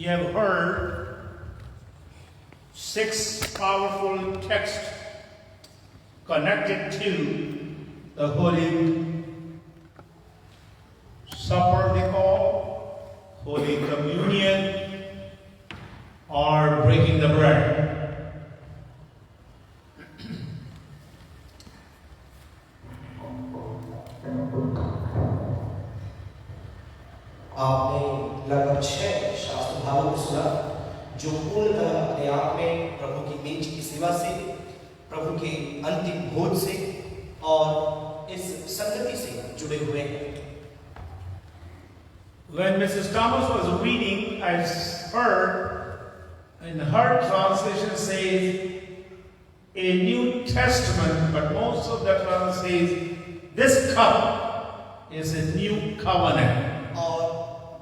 You have heard 6 powerful texts connected to the Holy Supper, they call, Holy Communion, or breaking the bread. आपने लगभग 6 शास्त्र भागों को सुना जो पूर्णतः अपने आप में प्रभु की मेज की सेवा से, प्रभु के अंतिम भोज से और इस संगति से जुड़े हुए हैं। When Mrs. Thomas was reading, I heard in her translation says a New Testament, but most of the translation says this cup is a new covenant. और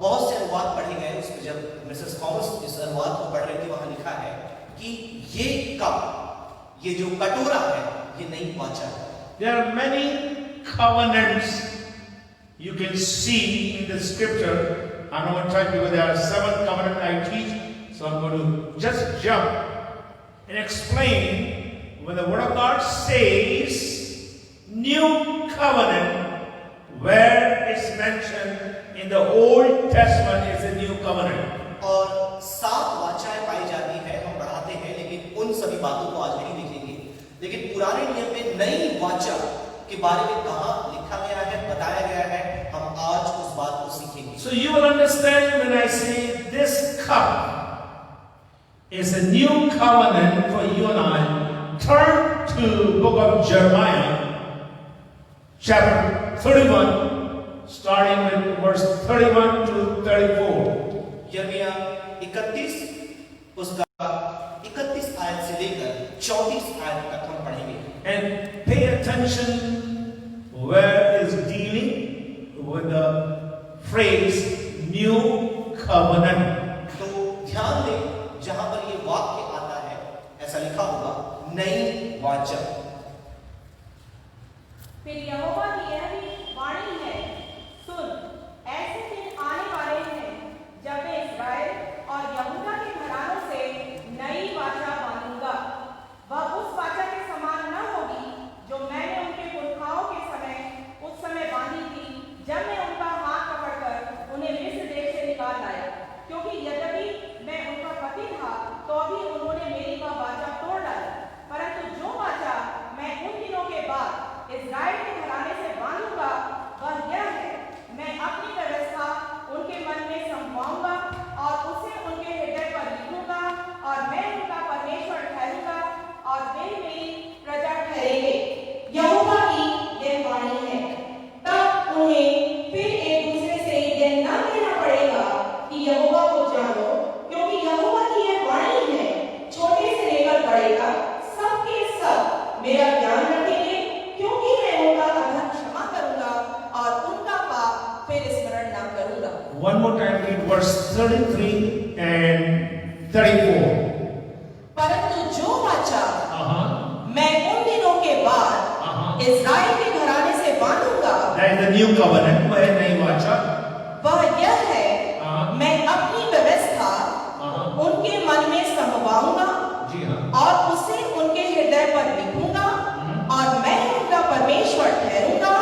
बहुत से अनुवाद पढ़े गए, उसमें जब मिसेस थॉमस इस अनुवाद को पढ़ रही थी वहां लिखा है कि ये कप, ये जो कटोरा है, ये नई वाचा है। There are many covenants you can see in the scripture. I don't want to try because there are 7 covenants I teach, so I'm going to just jump and explain when the Word of God says new covenant, where it's mentioned in the Old Testament is a new covenant. और 7 वाचाएं पाई जाती है, हम पढ़ाते हैं, लेकिन उन सभी बातों को आज नहीं देखेंगे। लेकिन पुराने नियम में नई वाचा के बारे में कहां लिखा गया है, बताया गया है, हम आज उस बात को सीखेंगे। So you will understand when I say this cup is a new covenant for you and I. Turn to book of Jeremiah, chapter 31. Starting with verse 31 to 34. यिर्मयाह 31 उसका 31 आयत से लेकर 34 आयत तक हम पढ़ेंगे। And pay attention where is dealing with the phrase new covenant. तो ध्यान दें जहां पर ये वाक्य आता है, ऐसा लिखा होगा नई वाचा। फिर यहोवा की यह भी वाणी है, सुन, ऐसे दिन आने वाले हैं जब मैं इस्राएल और यहूदा के घरानों से नई वाचा बांधूंगा। वह उस वाचा के समान न होगी जो मैंने उनके पुरखाओं के उस समय बांधी थी, जब मैं उनका हाथ पकड़कर उन्हें मिस्र देश से निकाल लाया। क्योंकि यद्यपि मैं उनका पति था, तो अभी उन्होंने मेरी वह वाचा तोड़ डाली। परंतु जो वाचा मैं उन दिनों के बाद इस्राएल के घराने से बांधूंगा, वह यह है, मैं अपनी व्यवस्था उनके मन में समवाऊंगा और उसे उनके हृदय पर लिखूंगा, और मैं उनका परमेश्वर ठहरूंगा और वे मेरी प्रजा ठहरेंगे। यहोवा की यह वाणी है। तब उन्हें फिर एक दूसरे से यह न कहना पड़ेगा कि यहोवा को जानो, क्योंकि यहोवा की यह वाणी है, छोटे से लेकर बड़े तक सब के सब मेरा ज्ञान रखेंगे, क्योंकि मैं उनका अधर्म क्षमा करूंगा और उनका पाप फिर स्मरण न करूंगा। One more time, read verse 33 and 34. परंतु जो वाचा मैं उन दिनों के बाद इस्राएल के घराने से बांधूंगा, That is the new covenant. वह नई वाचा। वह यह है, मैं अपनी व्यवस्था उनके मन में समवाऊंगा जी हाँ। और उसे उनके हृदय पर लिखूंगा, और मैं उनका परमेश्वर ठहरूंगा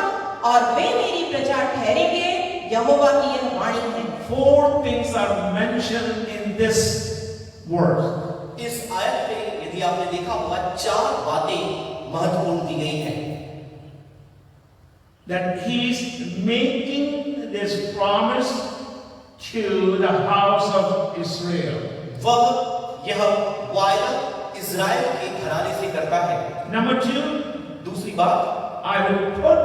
और वे मेरी प्रजा ठहरेंगे। यहोवा की यह वाणी है। 4 things are mentioned in this verse. इस आयत में यदि आपने देखा होगा 4 बातें महत्वपूर्ण दी गई हैं। That he is making this promise to the house of Israel. वह यह वायदा इज़राइल के घराने से करता है। Number 2, दूसरी बात, I will put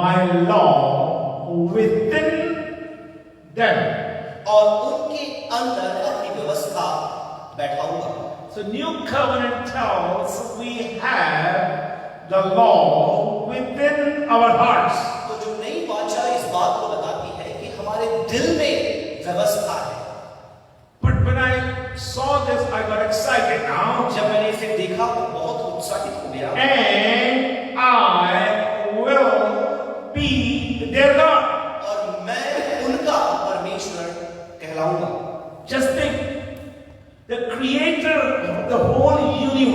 my law within them. और उनके अंदर अपनी व्यवस्था बैठाऊंगा। So new covenant tells we have the law within our hearts. तो जो नई वाचा इस बात को बताती है कि हमारे दिल में व्यवस्था है। But when I saw this, I got excited now. जब मैंने इसे देखा तो बहुत उत्साहित हो गया। And I will be their God. और मैं उनका परमेश्वर कहलाऊंगा। Just think,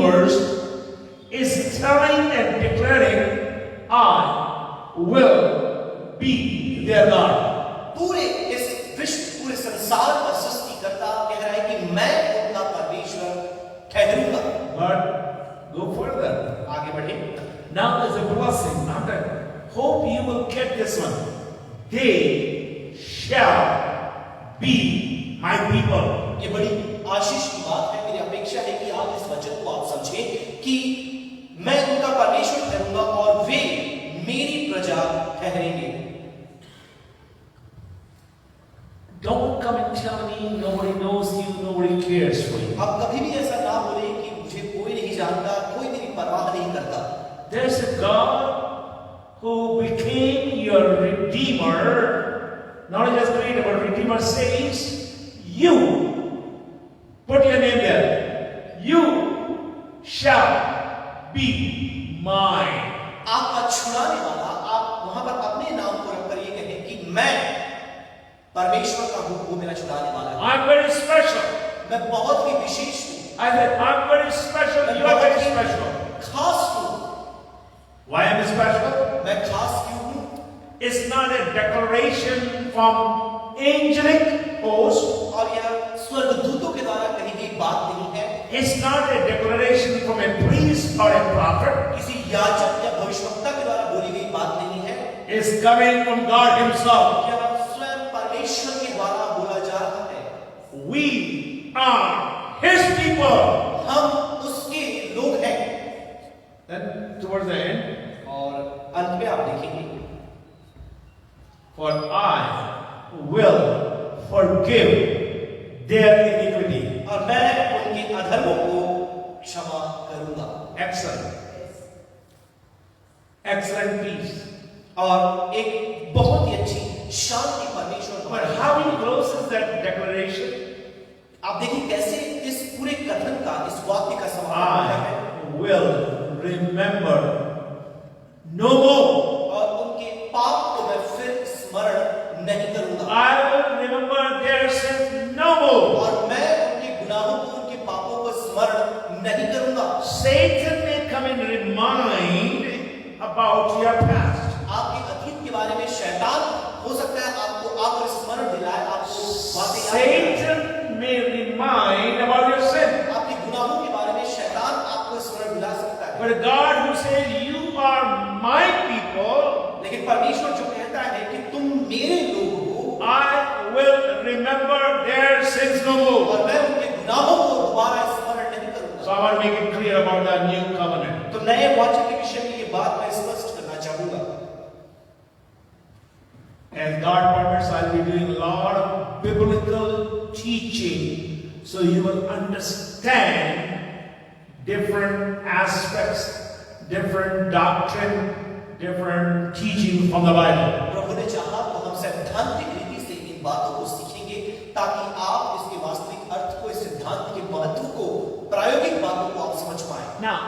universe is telling and declaring, I will be their God. पूरे इस विश्व, पूरे संसार का सृष्टिकर्ता कह रहा है कि मैं उनका परमेश्वर ठहरूंगा। But go further. आगे बढ़े। Now there's a blessing. I hope you will get this one. They shall be my people. ये बड़ी आशीष की बात है। मेरी अपेक्षा है कि आप इस वचन को आप समझें कि मैं उनका परमेश्वर ठहरूंगा और वे मेरी प्रजा ठहरेंगे। Don't come and tell me nobody knows you, nobody cares for you. अब कभी भी ऐसा ना बोले कि मुझे कोई नहीं जानता, कोई मेरी परवाह नहीं करता। There's a God who became your Redeemer. Not just creator, but Redeemer says, you, put your name there, you shall be mine. आपका छुड़ाने वाला, आप वहां पर अपने नाम को रखकर ये कहें कि मैं परमेश्वर का हूं, वो मेरा छुड़ाने वाला है। I'm very special. मैं बहुत ही विशेष हूं। I said, I'm very special, you are very special. खास हूं। Why am I special? मैं खास क्यों हूं? It's not a declaration from angelic host. और यह स्वर्गदूतों के द्वारा कही गई बात नहीं है। It's not a declaration from a priest or a prophet. किसी याजक या भविष्यवक्ता के द्वारा बोली गई बात नहीं है। It's coming from God Himself. यह स्वयं परमेश्वर के द्वारा बोला जा रहा है। We are His people. हम उसके लोग हैं। Then towards the end, और अंत में आप देखेंगे, for I will forgive their iniquity. और मैं उनके अधर्मों को क्षमा करूंगा। Excellent. Excellent peace. और एक बहुत ही अच्छी शांति परमेश्वर But हमारे how He closes that declaration? आप देखिए कैसे इस पूरे कथन का, इस वाक्य का समापन होता है। I will remember no more. और उनके पाप को मैं फिर स्मरण नहीं करूंगा। I will remember their sins no more. और मैं उनके गुनाहों को, उनके पापों को स्मरण नहीं करूंगा। Satan may come and remind about your past. आपके अतीत के बारे में शैतान हो सकता है आपको आकर स्मरण दिलाए, आपको बातें याद दिलाए। Satan may remind about your sin. आपके गुनाहों के बारे में शैतान आपको स्मरण दिला सकता है। But a God who says, you are my people, लेकिन परमेश्वर जो कहता है कि तुम मेरे लोग हो, I will remember their sins no more. और मैं उनके गुनाहों को दोबारा स्मरण नहीं करूंगा। So I want to make it clear about the new covenant. तो नए वाचा के विषय में ये बात मैं स्पष्ट करना चाहूंगा। As God permits, I'll be doing a lot of biblical teaching so you will understand different aspects, different doctrine, different teaching from the Bible. प्रभु ने चाहा तो हम सैद्धांतिक रीति से इन बातों को सीखेंगे ताकि आप इसके वास्तविक अर्थ को, इस सिद्धांत के महत्व को, प्रायोगिक बातों को आप समझ पाएं। Now,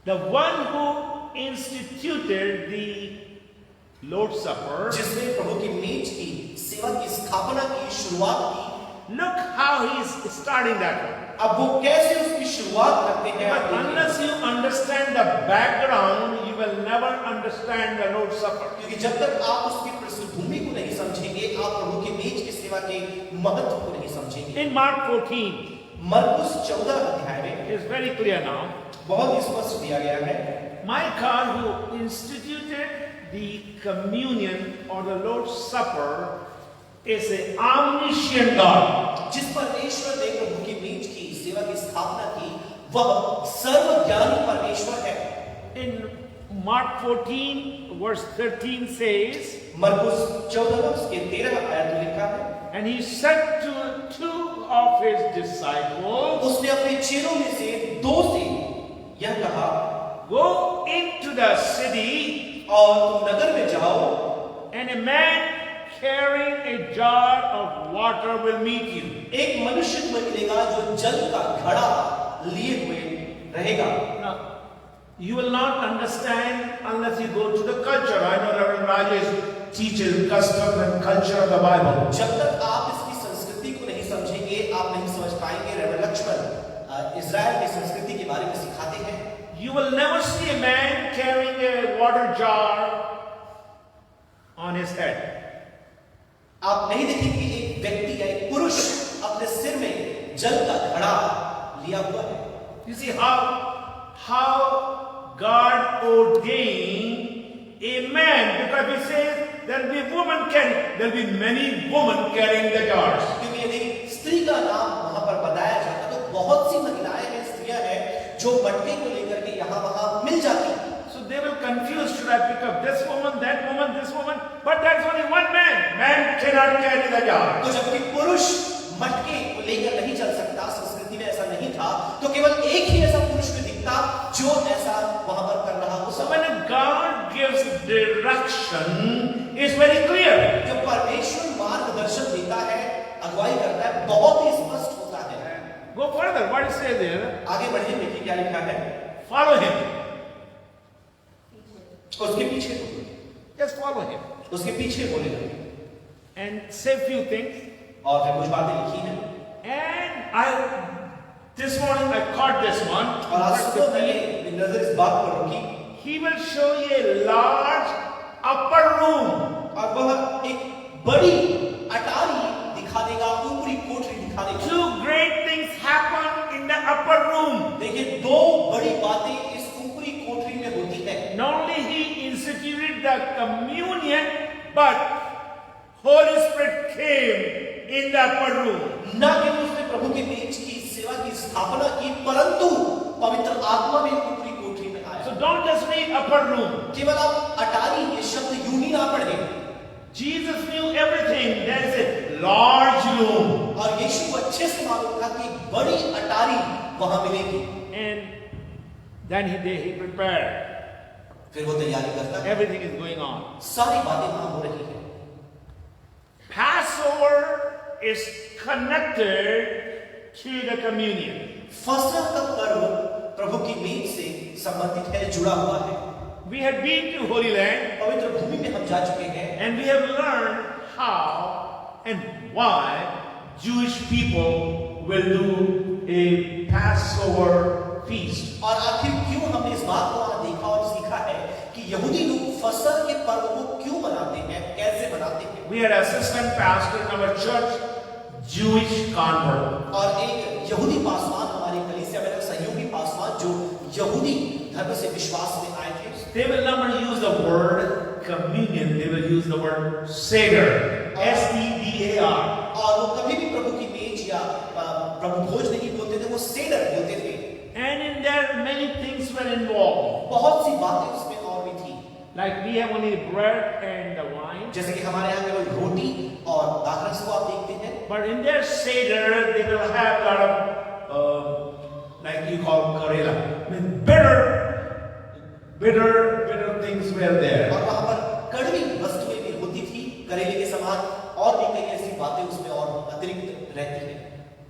the one who instituted the Lord's Supper, जिसने प्रभु की मेज की सेवा की स्थापना की, शुरुआत की, look how he is starting that one. अब वो कैसे उसकी शुरुआत करते हैं। आप But देखिए। unless you understand the background, you will never understand the Lord's Supper. क्योंकि जब तक आप उसकी पृष्ठभूमि को नहीं समझेंगे, आप प्रभु की मेज की सेवा के महत्व को नहीं समझेंगे। In Mark 14, मरकुस 14 अध्याय में it is very clear now. बहुत ही स्पष्ट दिया गया है। My God who instituted the communion or the Lord's Supper is an omniscient God. जिस परमेश्वर ने प्रभु की मेज की सेवा की स्थापना की, वह सर्वज्ञानी परमेश्वर है। In Mark 14 verse 13 says, मरकुस 14 उसके 13 आयत में लिखा है, and he said to two of his disciples, उसने अपने चेलों में से 2 से यह कहा, go into the city, और तुम नगर में जाओ, and a man carrying a jar of water will meet you. एक मनुष्य तुम्हें मिलेगा जो जल का घड़ा लिए हुए रहेगा। Now, you will not understand unless you go to the culture. I know Reverend Rajesh teaches customs and culture of the Bible. जब तक आप इसकी संस्कृति को नहीं समझेंगे, आप नहीं समझ पाएंगे। रेवरेंड लक्ष्मण इजराइल की संस्कृति के बारे You will never see a man carrying a water jar on his head. आप नहीं देखेंगे एक व्यक्ति या एक पुरुष अपने सिर में जल का घड़ा लिया हुआ है। You see how God ordained a man, because he says there'll be a woman carrying, there'll be many women carrying the jars. क्योंकि यदि स्त्री का नाम वहां पर बताया जाता तो बहुत सी महिलाएं हैं, स्त्रियां हैं जो मटके को लेकर के यहाँ वहां मिल जाती। So they will confuse, should I pick up this woman, that woman, this woman? But there's only one man. Man cannot carry the jar. तो जबकि पुरुष मटके को लेकर नहीं चल सकता, संस्कृति में ऐसा नहीं था, तो केवल एक ही ऐसा पुरुष में दिखता जो ऐसा वहां पर कर रहा हो। So when God gives direction, it's very clear. जब परमेश्वर मार्गदर्शन देता है, अगुवाई करता है, बहुत ही स्पष्ट होता है। Go further. What it says there? आगे बढ़िए, देखिए क्या लिखा है। Follow him. उसके पीछे, Just follow him. उसके पीछे बोलेगा And say few things. और फिर कुछ बातें लिखी हैं। And this morning I caught this one. और आज सुबह मैंने नजर इस बात पर रुकी। He will show you a large upper room. और वह एक बड़ी अटारी दिखा देगा, ऊपरी कोठरी दिखा देगा। Two great things happen in the upper room. देखिए दो बड़ी बातें इस ऊपरी कोठरी में होती है। Not only he instituted the communion, but Holy Spirit came in the upper room. न केवल उसने प्रभु के बीच की सेवा की स्थापना की, परंतु पवित्र आत्मा भी ऊपरी कोठरी में आया। So don't just read upper room. केवल आप अटारी ये शब्द यूं ही ना पढ़ें। Jesus knew everything. There is a large room. और यीशु को अच्छे से मालूम था कि बड़ी अटारी वहां मिलेगी। And then he prepared. फिर वो तैयारी करता है। Everything is going on. सारी बातें वहां हो रही है। Passover is connected to the communion. फसह का पर्व प्रभु की मेज से संबंधित है, जुड़ा हुआ है। We had been to Holy Land पवित्र भूमि में हम जा चुके हैं and we have learned how and why Jewish people will do a Passover feast. और आखिर क्यों हमने इस बात को वहां देखा और सीखा है कि यहूदी लोग फसह के पर्व को क्यों मनाते हैं, कैसे मनाते हैं। We had assistant pastor in our church, Jewish convert. और एक यहूदी पासवान हमारी कलीसिया में, सहयोगी पासवान जो यहूदी धर्म से विश्वास में आए थे। They will never use the word communion, they will use the word Seder. S-E-D-A-R. और वो कभी भी प्रभु की मेज या प्रभु भोज नहीं बोलते थे, वो सेडर बोलते थे। And in there many things were involved. बहुत सी बातें उसमें और भी थी। Like we have only bread and the wine. जैसे कि हमारे यहाँ केवल रोटी और दाखरस को आप देखते हैं। But in their Seder, they will have a lot of, like you call Karela. I mean, bitter things were there. और वहाँ पर कड़वी वस्तुएं भी होती थी, करेले के समान, और भी कई ऐसी बातें उसमें और अतिरिक्त रहती हैं।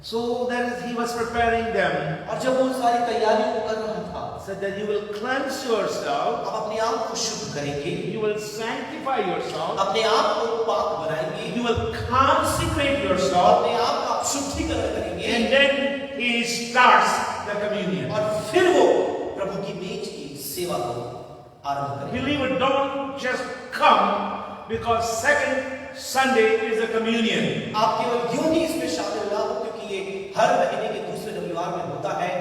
So that is, he was preparing them. और जब वो सारी तैयारियों को कर रहा था, So that you will cleanse yourself, आप अपने आप को शुद्ध करेंगे, you will sanctify yourself, अपने आप को पाक बनाएंगे, you will consecrate yourself, अपने आप का आप शुद्धिकरण करेंगे, and then he starts the communion. और फिर वो प्रभु की मेज की सेवा को आरंभ करेंगे। Believer, don't just come because second Sunday is a communion. आप केवल यूं ही इसमें शामिल ना हो, क्योंकि ये हर महीने के दूसरे रविवार में होता है।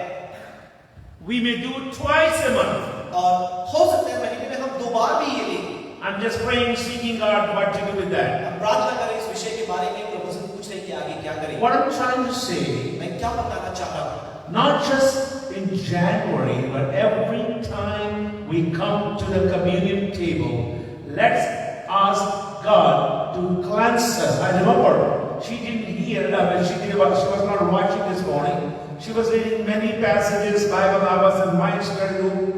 We may do it twice a month. और हो सकता है महीने में हम 2 बार भी ये लें। I'm just praying, seeking God what to do with that. हम प्रार्थना करें इस विषय के बारे में, प्रभु से पूछ रहे कि आगे क्या करें। What I'm trying to say, मैं क्या बताना चाह रहा हूँ, not just in January, but every time we come to the communion table, let's ask God to cleanse us. I remember she didn't hear that, she was not watching this morning. She was reading many passages, Bible. I was in my study room.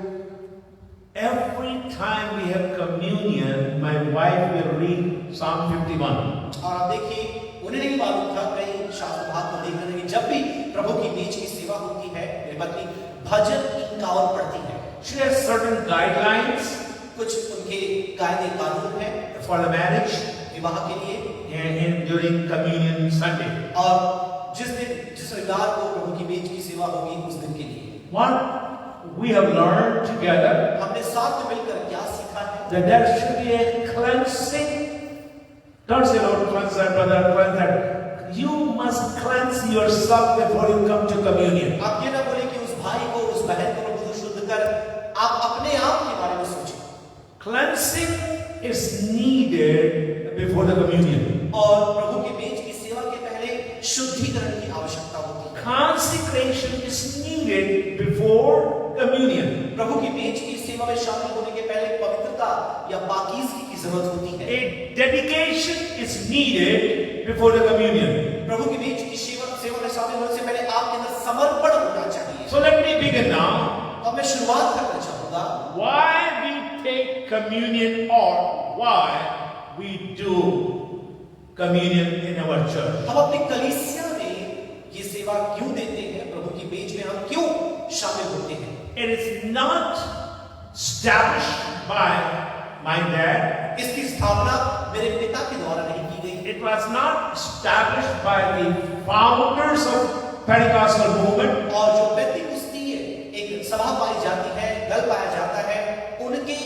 Every time we have communion, my wife will read Psalm 51. और आप देखिए, उन्हें नहीं मालूम था, कई शास्त्र भाग को देख रहे थे कि जब भी प्रभु की मेज की सेवा होती है, मेरी पत्नी भजन 51 पढ़ती है। She has certain guidelines कुछ उनके कायदे कानून हैं for the marriage विवाह के लिए and during communion Sunday. और जिस रविवार को प्रभु की मेज की सेवा होगी उस दिन के लिए। we have learned together हमने साथ में मिलकर क्या सीखा है? that there should be a cleansing. Don't say, Lord, cleanse that, brother, cleanse that. You must cleanse yourself before you come to communion. आप ये ना बोले कि उस भाई को, उस बहन को प्रभु शुद्ध कर, आप अपने आप के बारे में सोचें। Cleansing is needed before the communion. और प्रभु के मेज की सेवा के पहले शुद्धिकरण की आवश्यकता होती है। Consecration is needed before communion. प्रभु की मेज की सेवा में शामिल होने के पहले पवित्रता या पाकीज़गी की जरूरत होती है। A dedication is needed before the communion. प्रभु की मेज की सेवा में शामिल होने से पहले आपके अंदर समर्पण होना चाहिए। So let me begin now. अब मैं शुरुआत करना चाहूंगा। Why we take communion or why we do communion in our church? हम अपनी कलीसिया में ये सेवा क्यों देते हैं? प्रभु की मेज में हम क्यों शामिल होते हैं? It is not established by my dad. इसकी स्थापना मेरे पिता के द्वारा नहीं की गई। It was not established by the founders of Pentecostal movement. और जो पेंतिकुस्तीय एक सभा पाई जाती है, दल पाया जाता है, उनके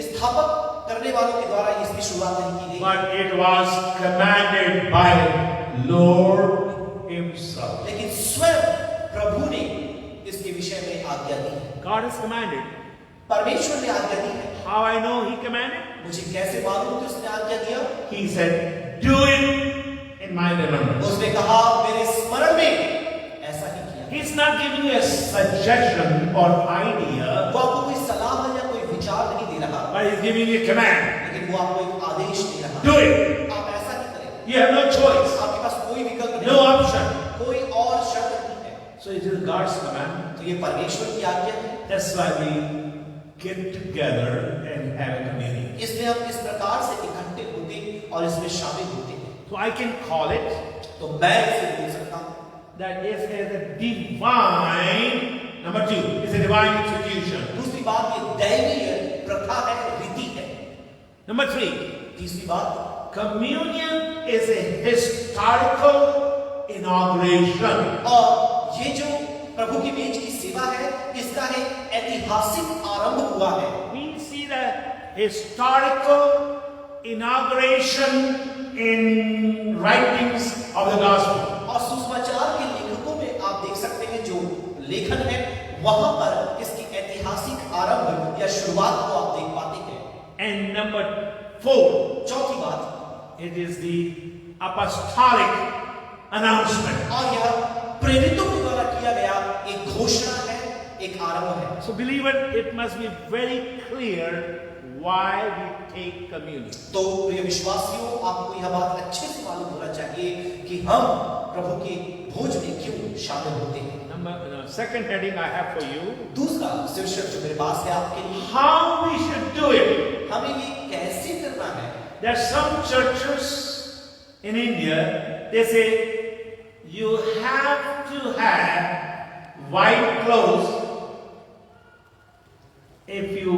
स्थापक करने वालों के द्वारा इसकी शुरुआत नहीं की गई। But it was commanded by Lord Himself. लेकिन स्वयं प्रभु ने इसके विषय में आज्ञा दी है। God has commanded. परमेश्वर ने आज्ञा दी है। How I know He commanded? मुझे कैसे मालूम कि उसने आज्ञा दिया? He said, "Do it in my remembrance." उसने कहा मेरे स्मरण में ऐसा ही किया। He's not giving you a suggestion or idea, वो आपको कोई सलाह या कोई विचार नहीं दे रहा, but He's giving you a command. लेकिन वो आपको एक आदेश दे रहा। Do it. आप ऐसा ही करें। You have no choice, आपके पास कोई विकल्प नहीं, no option. कोई और शर्त नहीं है। So it is God's command. तो ये परमेश्वर की आज्ञा है। That's why we get together and have a communion. इसलिए हम इस प्रकार से इकट्ठे होते और इसमें शामिल होते हैं। So I can call it तो मैं इसे बोल सकता हूँ that is a divine. Number two, it's a divine institution. दूसरी बात ये दैवीय प्रथा है, रीति है। Number three, तीसरी बात communion is a historical inauguration. और ये जो प्रभु की मेज की सेवा है, इसका एक ऐतिहासिक आरंभ हुआ है। We see the historical inauguration in writings of the gospel. और सुसमाचार के लेखकों में आप देख सकते हैं जो लेखन है, वहां पर इसकी ऐतिहासिक आरंभ या शुरुआत को आप देख पाते हैं। And number four, चौथी बात, it is the apostolic announcement. और यह प्रेरितों के द्वारा किया गया एक घोषणा है, एक आरंभ है। So believer, it must be very clear why we take communion. तो प्रिय विश्वासियों, आपको यह बात अच्छे से मालूम होना चाहिए कि हम प्रभु के भोज में क्यों शामिल होते हैं। Second heading I have for you, दूसरा शीर्षक जो मेरे पास है आपके लिए, how we should do it. हमें ये कैसे करना है। There are some churches in India, they say you have to have white clothes if you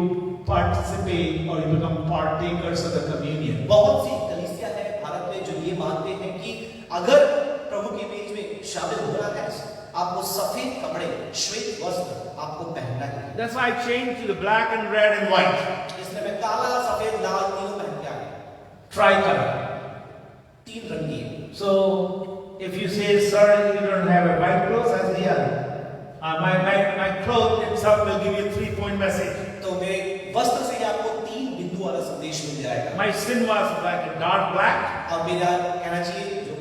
participate or you become partakers of the communion. बहुत सी कलीसिया है भारत में जो ये मानते हैं कि अगर प्रभु की मेज में शामिल होना है, आपको सफेद कपड़े, श्वेत वस्त्र आपको पहनना है। That's why I changed to the black and red and white. इसलिए मैं काला, सफेद, लाल तीनों पहन के आ गया। Tricolor. तीन रंगी। So if you say, sir, you don't have a white clothes, I say, yeah. My cloth itself will give you 3-point message. तो मेरे वस्त्र से आपको 3 बिंदु वाला संदेश मिल जाएगा। My sin was like a dark black. और मेरा कहना चाहिए जो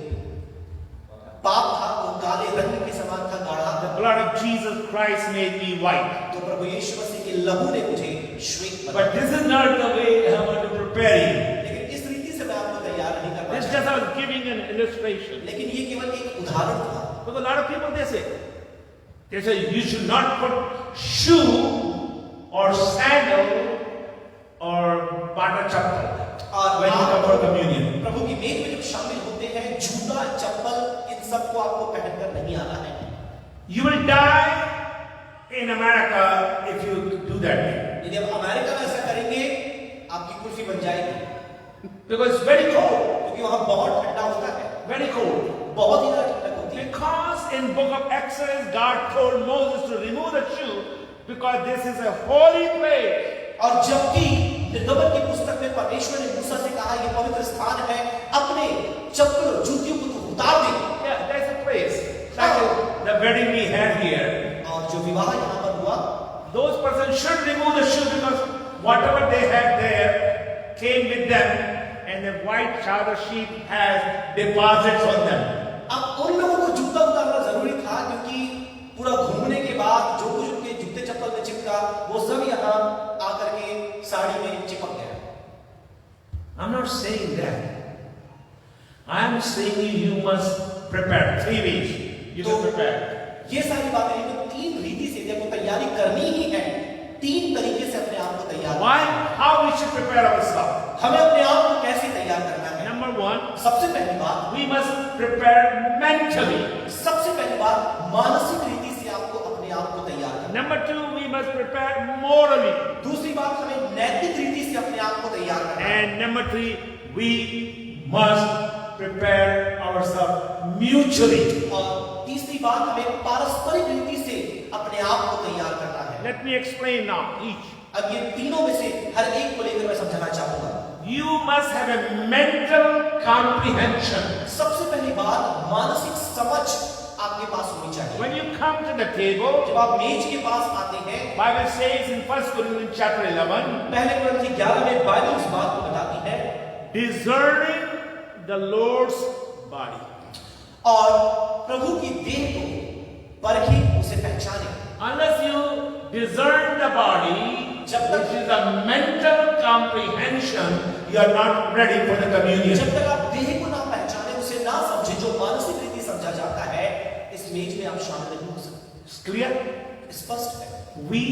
पाप था वो काले रंग के समान था, गाढ़ा। The blood of Jesus Christ made me white. तो प्रभु यीशु मसीह के लहू ने मुझे श्वेत बनाया। But this is not the way I want to prepare you. लेकिन इस रीति से मैं आपको तैयार नहीं कर This पाया। just I was giving an illustration. लेकिन ये केवल एक उदाहरण था। Because a lot of people they say you should not put shoe or sandal or bata chappal when you come for communion. प्रभु की मेज में जब शामिल होते हैं, जूता, चप्पल, इन सबको आपको पहनकर नहीं आना है। You will die in America if you do that. यदि आप अमेरिका में ऐसा करेंगे, आपकी कुल्फी बन जाएगी। Because it's very cold. क्योंकि वहाँ बहुत ठंडा होता है, Very cold. बहुत ही ज्यादा ठंडक होती है। Because in book of Exodus, God told Moses to remove the shoe because this is a holy place. और जबकि निर्गमन की पुस्तक में परमेश्वर ने मूसा से कहा यह पवित्र स्थान है, अपने चप्पल और जूतियों को तो उतार दे। Yeah, there's a place. Like the wedding we had here. और जो विवाह यहाँ पर हुआ, Those persons should remove the shoe because whatever they had there came with them, and the white chadar sheet has deposits on them. अब उन लोगों को जूता उतारना जरूरी था क्योंकि पूरा घूमने के बाद जो कुछ उनके जूते चप्पल में चिपका वो सब यहाँ आकर के साड़ी में चिपक गया। I'm not saying that. I am saying you must prepare 3 weeks. You तो can prepare. ये सारी बातें हैं तो 3 रीति से यदि आपको तैयारी करनी ही है, 3 तरीके से अपने आप को तैयार Why? How we should prepare ourselves? हमें अपने आप को कैसे तैयार करना है? Number 1, सबसे पहली बात, we must prepare mentally. सबसे पहली बात मानसिक रीति से आपको अपने आप को तैयार करना है। Number 2, we must prepare morally. दूसरी बात, हमें नैतिक रीति से अपने आप को तैयार करना है। And number 3, we must prepare ourselves mutually. और तीसरी बात, हमें पारस्परिक रीति से अपने आप को तैयार करना है। Let me explain now each. अब ये तीनों में से हर एक को लेकर मैं समझाना चाहूंगा। You must have a mental comprehension. सबसे पहली बात, मानसिक समझ आपके पास होनी चाहिए। When you come to the table, जब आप मेज के पास आते हैं, Bible says in 1 Corinthians chapter 11, पहले कुरिन्थी 11 में बाइबल इस बात को बताती है, discerning the Lord's body. और प्रभु की देह को परखी, उसे पहचाने। Unless you discern the body, which is a mental comprehension, you are not ready for the communion. जब तक आप देह को ना पहचाने, उसे ना समझे, जो मानसिक रीति समझा जाता है, इस मेज में आप शामिल नहीं हो सकते। It's clear? स्पष्ट है। We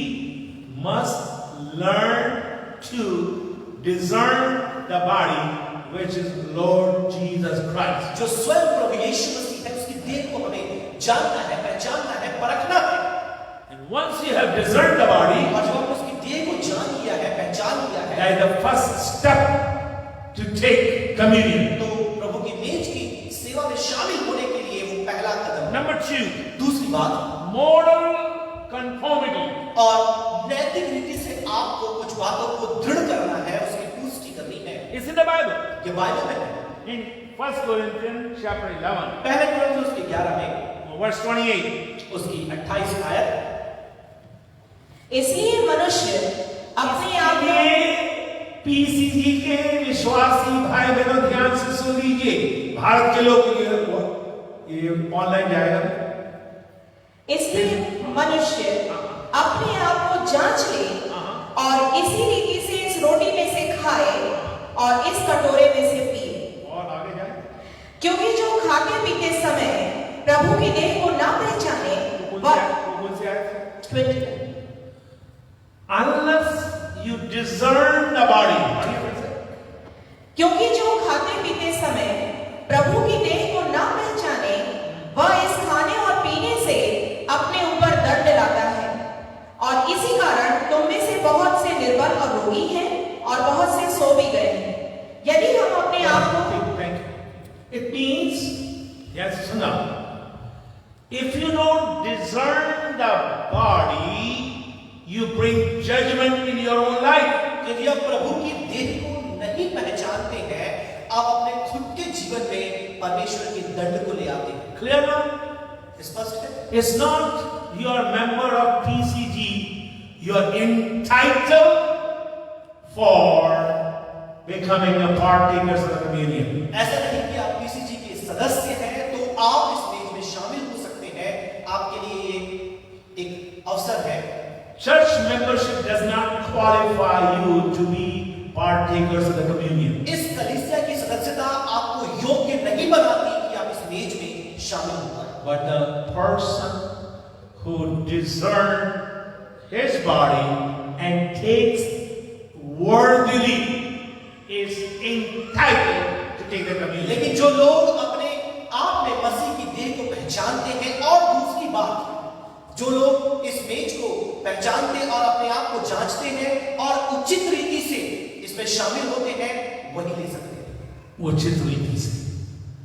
must learn to discern the body, which is Lord Jesus Christ. जो स्वयं प्रभु यीशु मसीह है, उसकी देह को हमें जानना है, पहचानना है, परखना है। And once you have discerned the body, और जब आपने उसकी देह को जान लिया है, पहचान लिया है, that is the first step to take communion. तो प्रभु की मेज की सेवा में शामिल होने के लिए वो पहला कदम। Number 2, दूसरी बात, moral conformity. और नैतिक रीति से आपको कुछ बातों को दृढ़ करना है, उसकी पुष्टि करनी है। It's in the Bible. ये बाइबल में है। In 1 Corinthians chapter 11, पहले कुरिन्थियों उसके 11 में verse 28. उसकी 28 आयत, इसलिए मनुष्य अपने आप को पीसीजी के विश्वासी भाई बहनों ध्यान से सुन लीजिए। भारत के लोग ये ऑनलाइन जाएगा। इसलिए मनुष्य अपने आप को जांच ले और इसी रीति से इस रोटी में से खाए और इस कटोरे में से पिए। और आगे जाए, क्योंकि जो खाते पीते समय प्रभु की देह को ना पहचाने वह कौन से आए? 20 Unless you discern the body, क्योंकि जो खाते पीते समय प्रभु की देह को ना पहचाने वह इस खाने और पीने से अपने ऊपर दंड लाता है। और इसी कारण तुम में से बहुत से निर्बल और रोगी हैं और बहुत से सो भी गए हैं। यदि हम अपने आप को it means, yes, सुना, if you don't discern the body, you bring judgment in your own life. यदि आप प्रभु की देह को नहीं पहचानते हैं, आप अपने खुद के जीवन में परमेश्वर के दंड को ले आते हैं। Clear now? स्पष्ट है। It's not you are a member of PCG, you are entitled for becoming a partaker of the communion. ऐसा नहीं कि आप पीसीजी के सदस्य हैं तो आप इस मेज में शामिल हो सकते हैं। आपके लिए एक अवसर है। Church membership does not qualify you to be partakers of the communion. इस कलीसिया की सदस्यता आपको योग्य नहीं बनाती कि आप इस मेज में शामिल हो पाए। But the person who discerns his body and takes worthily is entitled to take the communion. लेकिन जो लोग अपने आप में मसीह की देह को पहचानते हैं, और दूसरी बात, जो लोग इस मेज को पहचानते और अपने आप को जांचते हैं और उचित रीति से इसमें शामिल होते हैं, वही ले सकते हैं। उचित रीति से।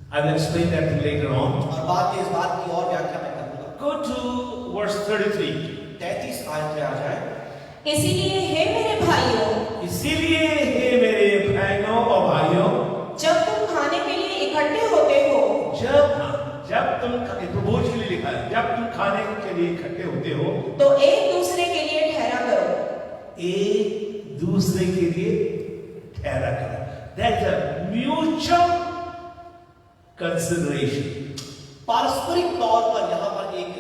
I will explain that later on. और बाद में इस बात की और व्याख्या मैं करूंगा। Go to verse 33. 33 आयत में आ जाए। इसीलिए हे मेरे भाइयों, इसीलिए हे मेरे बहनों और भाइयों, जब तुम खाने के लिए इकट्ठे होते हो जब तुम प्रभु के लिए लिखा है, जब तुम खाने के लिए इकट्ठे होते हो तो एक दूसरे के लिए ठहरा करो। एक दूसरे के लिए ठहरा करो। That's a mutual consideration. पारस्परिक तौर पर यहाँ पर एक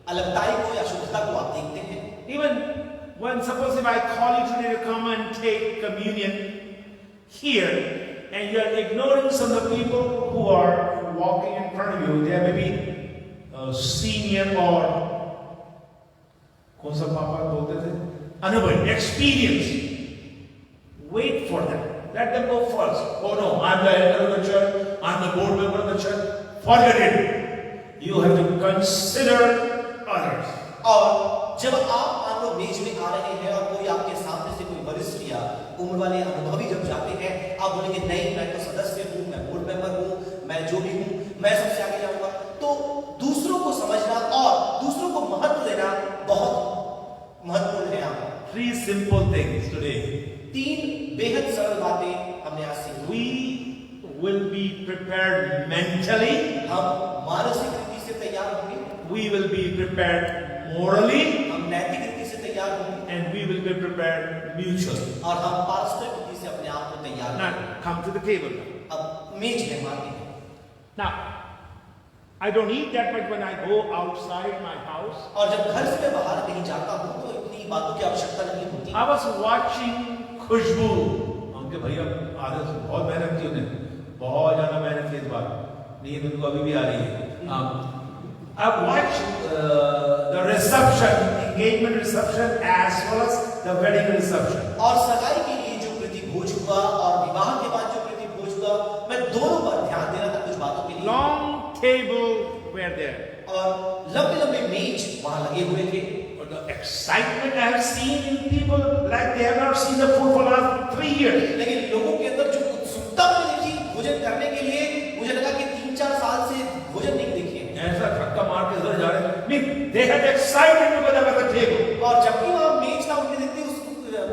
अलगताई को या शुद्धता को आप देखते हैं। Even when suppose if I call you today to come and take communion here, and you are ignoring some of the people who are walking in front of you, they may be senior or कौन सा पापा बोलते थे, अनुभव, experience. Wait for them. Let them go first. Oh no, I'm the elder of the church. I'm the board member of the church. Forget it. You have to consider others. और जब आप मान लो मेज में आ रहे हैं और कोई आपके सामने से कोई वरिष्ठ या उम्र वाले अनुभवी जब जाते हैं, आप बोलेंगे नहीं मैं तो सदस्य हूँ, मैं बोर्ड मेंबर हूँ, मैं जो भी हूँ, मैं सबसे आगे जाऊंगा। तो दूसरों को समझना और दूसरों को महत्व देना बहुत महत्वपूर्ण है। यहाँ 3 simple things today. 3 बेहद सरल बातें हमने आज सीखी। We will be prepared mentally. हम मानसिक रीति से तैयार होंगे, We will be prepared morally. हम नैतिक रीति से तैयार होंगे And we will be prepared mutually. और हम पारस्परिक रीति से अपने आप को तैयार Now, करेंगे। come to the table. अब मेज में मानते हैं। Now, I don't eat that much when I go outside my house. और जब घर से मैं बाहर कहीं जाता हूँ तो इतनी बातों की आवश्यकता नहीं होती। I was watching खुशबू, उनके भैया आदत से बहुत मेहनत की उन्हें, बहुत ज्यादा मेहनत की इस बार, नींद उनको अभी भी आ रही है। I've watched the reception, engagement reception as well as the wedding reception. और सगाई के लिए जो प्रीति भोज हुआ और विवाह के बाद जो प्रीति भोज हुआ, मैं दोनों पर ध्यान दे रहा था कुछ बातों के लिए। Long table were there. और लंबे लंबे मेज वहां लगे हुए थे। But the excitement I have seen in people like they have not seen the food for last 3 years. लेकिन लोगों के अंदर जो उत्सुकता मैंने देखी भोजन करने के लिए, मुझे लगा कि 3-4 साल से भोजन नहीं देखे। ऐसा धक्का मार के इधर जा रहे हैं। They had excitement because they were at the table. और जबकि वहां मेज था उनके देखते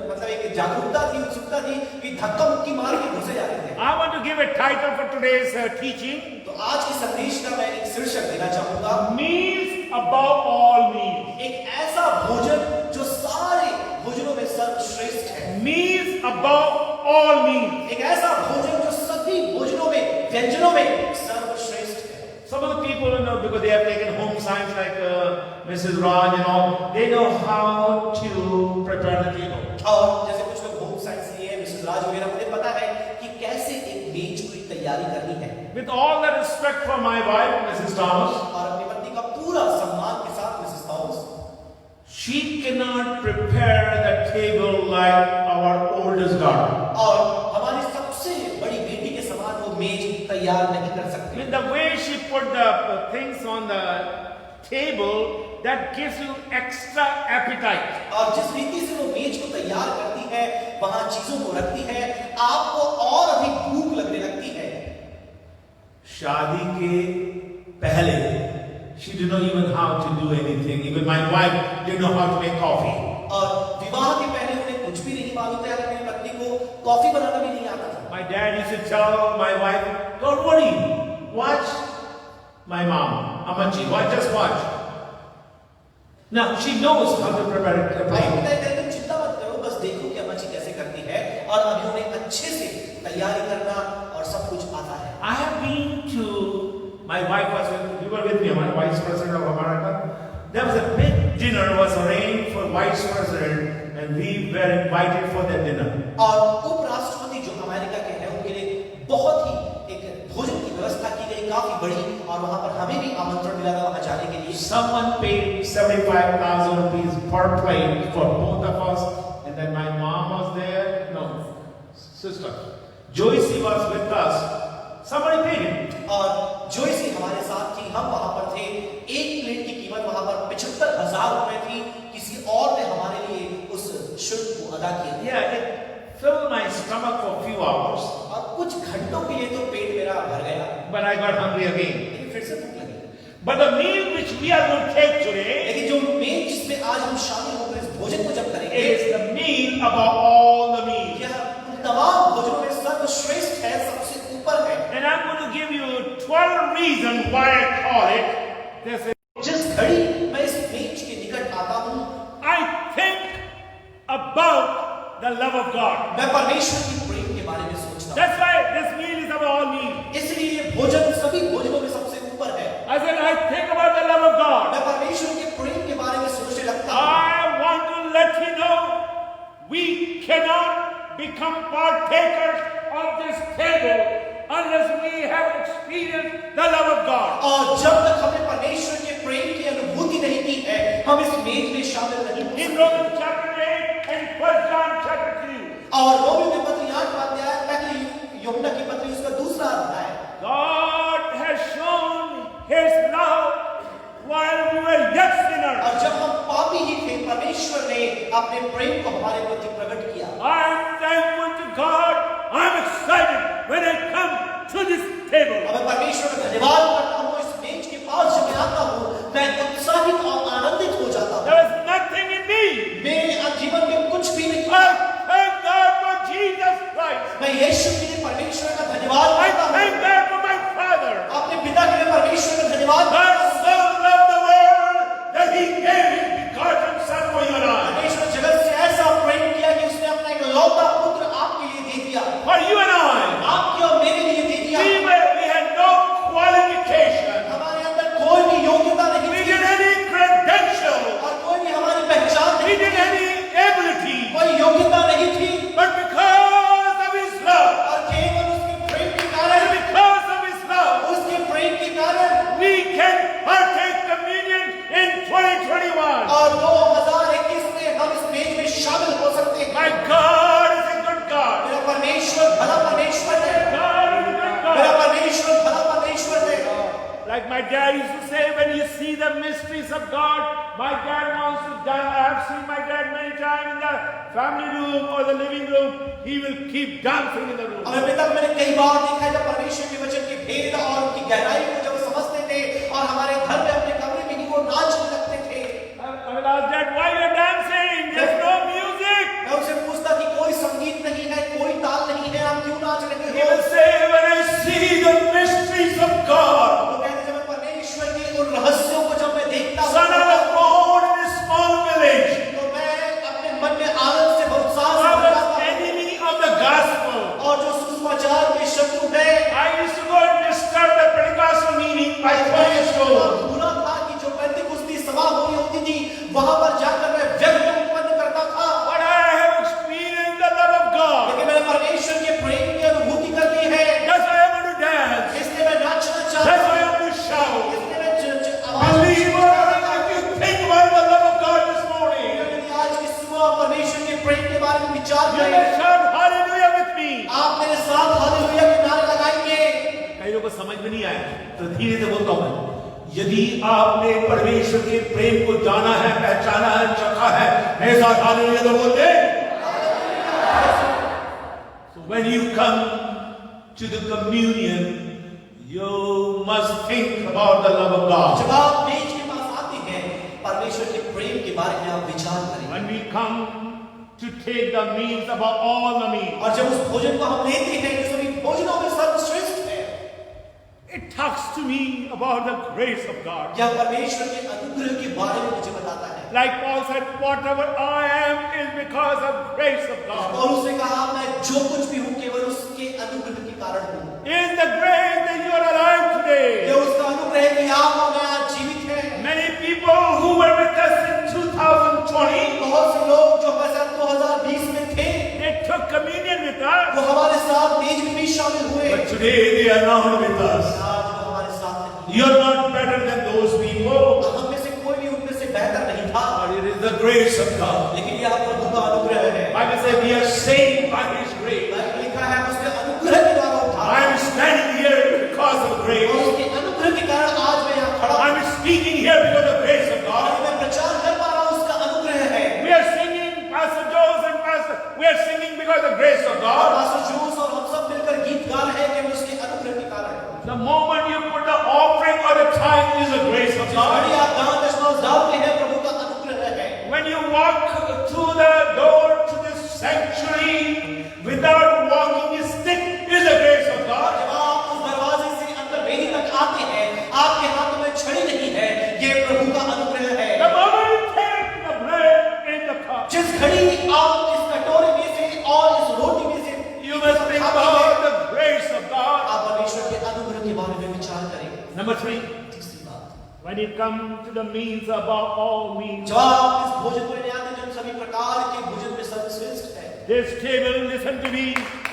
मतलब एक जागरूकता थी, उत्सुकता थी कि धक्का मुक्की मार के घुसे जा रहे थे। I want to give a title for today's teaching. तो आज के संदेश का मैं एक शीर्षक देना चाहूंगा, Meals above all meals. एक ऐसा भोजन जो सारे भोजनों में सर्वश्रेष्ठ है। Meals above all meals. एक ऐसा भोजन जो सभी भोजनों में, व्यंजनों में सर्वश्रेष्ठ है। Some of the people, you know, because they have taken home science like Mrs. Raj and all, they know how to prepare the table. और जैसे कुछ लोग होम साइंस लिए हैं, मिसेस राज वगैरह, मुझे पता है कि कैसे एक मेज की तैयारी करनी है। With all the respect for my wife, Mrs. Thomas, और अपनी पत्नी का पूरा सम्मान के साथ Mrs Thomas, she cannot prepare the table like our oldest daughter. और हमारी सबसे बड़ी बेटी के समान वो मेज तैयार नहीं कर सकती। I mean, the way she put the things on the table, that gives you extra appetite. और जिस रीति से वो मेज को तैयार करती है, वहां चीजों को रखती है, आपको और अधिक भूख लगने लगती है। शादी के पहले, she didn't know even how to do anything. Even my wife didn't know how to make coffee. और विवाह के पहले उन्हें कुछ भी नहीं मालूम था, अपनी पत्नी को कॉफी बनाना भी नहीं आता था। My dad used to tell my wife, "Don't worry, watch my mom, Amachi. Just watch." Now she knows how to prepare a और plate. बताया कहते हैं, चिंता मत करो, बस देखो कि अम्मा जी कैसे करती है, और अभी उन्हें अच्छे से तैयारी करना और सब कुछ आता है। I have been to. My wife was with. You were with me, my vice president of America. There was a big dinner was arranged for vice president, and we were invited for that dinner. और उपराष्ट्रपति जो America के हैं, उनके लिए बहुत ही एक भोजन की व्यवस्था की गई, काफी बड़ी, और वहां पर हमें भी आमंत्रण मिला था वहां जाने के लिए। Someone paid 75,000 rupees per plate for both of us, and then my mom was there. No, sister Joyce was with us. Somebody paid it. और जोइसी हमारे साथ थी, हम वहां पर थे। एक प्लेट की कीमत वहां पर 75,000 रुपए थी। किसी और ने हमारे लिए उस शुल्क को अदा किया। Yeah, it filled my stomach for a few hours, और कुछ घंटों के लिए तो पेट मेरा भर गया, but I got hungry again. लेकिन फिर से भूख लगी। But the meal which we are going to take today लेकिन जो मेज जिसमें आज हम शामिल होकर इस भोजन को जब करेंगे, is the meal above all the meals. यह उन तमाम भोजनों में सर्वश्रेष्ठ है, सबसे ऊपर है। And I'm going to give you 12 reasons why I call it this. जिस घड़ी मैं इस मेज के निकट आता हूँ, I think about the love of God. मैं परमेश्वर की प्रेम के बारे में सोचता हूँ। That's why this meal is above all meals. इसलिए ये भोजन सभी भोजनों में सबसे ऊपर है। I said I think about the love of God. मैं परमेश्वर के प्रेम के बारे में सोचने लगता हूँ। I want to let you know we cannot become partakers of this table unless we have experienced the love of God. और जब तक हमने परमेश्वर के प्रेम की अनुभूति नहीं की है, हम इस मेज में शामिल नहीं हो In सकते। Romans chapter 8 and 1 John chapter 2, और रोमियो के पत्र 8 अध्याय, पहली यूहन्ना की पत्री उसका दूसरा अध्याय, God has shown His love while we were yet sinners. और जब हम पापी ही थे, परमेश्वर ने अपने प्रेम को हमारे प्रति प्रकट किया। I'm thankful to God. I'm excited when I come to this table. और मैं परमेश्वर का धन्यवाद करता हूँ, इस मेज के पास जब मैं आता हूँ, मैं उत्साहित और आनंदित हो जाता हूँ। There is nothing in me. मेरे जीवन में कुछ भी नहीं। I thank God for Jesus Christ. मैं यीशु के लिए परमेश्वर का धन्यवाद I करता हूँ। thank God for my Father. अपने पिता के लिए परमेश्वर का धन्यवाद God करता हूँ। so loved the world that He gave His begotten Son for you and I. परमेश्वर जगत से ऐसा प्रेम किया कि उसने अपना एक लौता पुत्र आपके लिए दे दिया, For you and I. आपके और मेरे लिए दे दिया। We had no qualification. हमारे अंदर कोई भी योग्यता नहीं We थी didn't have any credential. और कोई भी हमारी पहचान We नहीं didn't थी, have any ability. कोई योग्यता नहीं थी, But because of His love, और केवल उसके प्रेम के and कारण, because of His love, उसके प्रेम के कारण we can partake communion in 2021. और 2021 में हम इस मेज में शामिल हो सकते हैं। My God is a good God. मेरा परमेश्वर भला परमेश्वर है, God is a good मेरा God. परमेश्वर भला परमेश्वर है। Like my dad used to say, when you see the mysteries of God, my dad wants to dance. I have seen my dad many times in the family room or the living room. He will keep dancing in the room. हमें पिता मैंने कई बार देखा है जब परमेश्वर के वचन के भेद और उनकी गहराई को जब समझते थे और हमारे घर में अपने कमरे में ही वो नाचने लगते थे। I will ask Dad, why you are dancing? There's no music. मैं उनसे पूछता कि कोई संगीत नहीं है, कोई ताल नहीं है, आप क्यों नाच रहे He हो? will say, when I see the mysteries of God, वो कहते जब मैं परमेश्वर के उन रहस्यों को जब मैं देखता son, I was हूँ, born in a small village. तो मैं अपने मन में आनंद से उत्साह से I भर was जाता हूँ। enemy of the gospel. और जो सुसमाचार के शत्रु है, I used to go and disturb the Pentecostal meeting by throwing stones. बुरा था कि जो पेंतिकुस्ती सभा हो रही होती थी, वहां पर जाकर मैं व्यर्थ उत्पन्न करता था। But I have experienced the love of God. लेकिन मैंने परमेश्वर के प्रेम की अनुभूति कर ली है, That's why I want to dance. इसलिए मैं नाचना That's चाहता why हूँ, I want to shout. इसलिए मैं आवाज Believer, if you think about the love of God this morning, यदि आज की सुबह परमेश्वर के प्रेम के बारे में विचार you करें, can shout hallelujah with me. आप मेरे साथ हालेलुया के नारे लगाएंगे। कई लोगों को समझ में नहीं आया तो धीरे से बोलता हूं, यदि आपने परमेश्वर के प्रेम को जाना है, पहचाना है, चखा है, मेरे साथ हालेलुया तो बोलते। So when you come to the communion, you must think about the love of God. जब आप मेज के पास आते हैं, परमेश्वर के प्रेम के बारे में आप विचार करें। When we come to take the meals above all the meals, और जब उस भोजन को हम लेते हैं, जो सभी भोजनों में सर्वश्रेष्ठ है, it talks to me about the grace of God. यह परमेश्वर के अनुग्रह के बारे में मुझे बताता है। Like Paul said, whatever I am is because of grace of God. और उसने कहा मैं जो कुछ भी हूँ केवल उसके अनुग्रह के कारण हूँ। In the grace that you are alive today. यह उसका अनुग्रह है कि आप और मैं आज जीवित हैं। Many people who were with us in 2020, बहुत से लोग जो हमारे साथ 2020 में थे, they took communion with us, वो हमारे साथ मेज में भी शामिल हुए। but today they are not with us. आज वो हमारे साथ नहीं। You are not better than those people, हम में से कोई भी उनमें से बेहतर नहीं था, but it is the grace of God. लेकिन यह प्रभु का अनुग्रह है। Bible says we are saved by His grace. Bible लिखा है उसके अनुग्रह के द्वारा उद्धार। I am standing here because of और grace. उसके अनुग्रह के कारण आज मैं यहाँ खड़ा I हूँ। am speaking here because of the grace of God. आज मैं प्रचार कर पा रहा हूँ, उसका अनुग्रह है। We are singing, Pastor Joseph and Pastor, we are singing because of the grace of और God. पास्टर जूस और हम सब मिलकर गीत गा रहे हैं कि उसके अनुग्रह के कारण। The moment you put the offering or the 5 is the grace of गाड़ी God. आप जहां दशमांश डालते हैं प्रभु का अनुग्रह है। When you walk through the door to this sanctuary without walking a stick is the grace of God. जब आप उस दरवाजे से अंदर वेदी तक आते हैं, आपके हाथों में छड़ी नहीं है, ये प्रभु का अनुग्रह है। The moment you take the bread and the cup, जिस घड़ी आप इस कटोरे में से और इस रोटी में से you must think about the grace of God. आप परमेश्वर के अनुग्रह के बारे में विचार करें। Number 3, तीसरी बात, when you come to the meals above all meals, जब आप इस भोजन को लेने आते हैं, जो सभी प्रकार के भोजन में सर्वश्रेष्ठ है, this table, listen to me,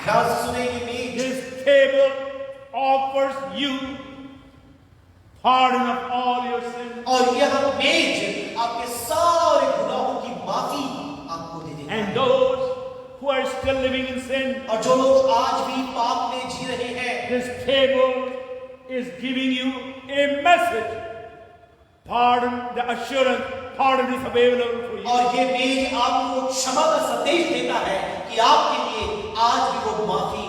ध्यान से सुने ये मेज, this table offers you pardon of all your sins. और यह मेज आपके सारे गुनाहों की माफी आपको दे देगा। And those who are still living in sin, और जो लोग आज भी पाप में जी रहे हैं, this table is giving you a message. Pardon, the assurance, pardon is available for you. और ये मेज आपको क्षमा का संदेश देता है कि आपके लिए आज भी वो माफी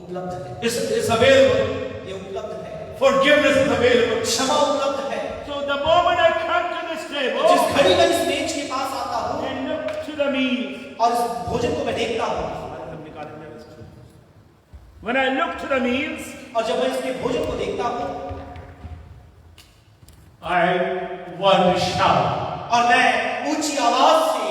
उपलब्ध है। It's available. ये उपलब्ध है, Forgiveness is available. क्षमा उपलब्ध है। So the moment I come to this table जिस घड़ी मैं इस मेज के पास आता हूँ and look to the meals, और इस भोजन को मैं देखता हूँ, when I look to the meals, और जब मैं इसके भोजन को देखता हूँ, I want to shout, और मैं ऊंची आवाज से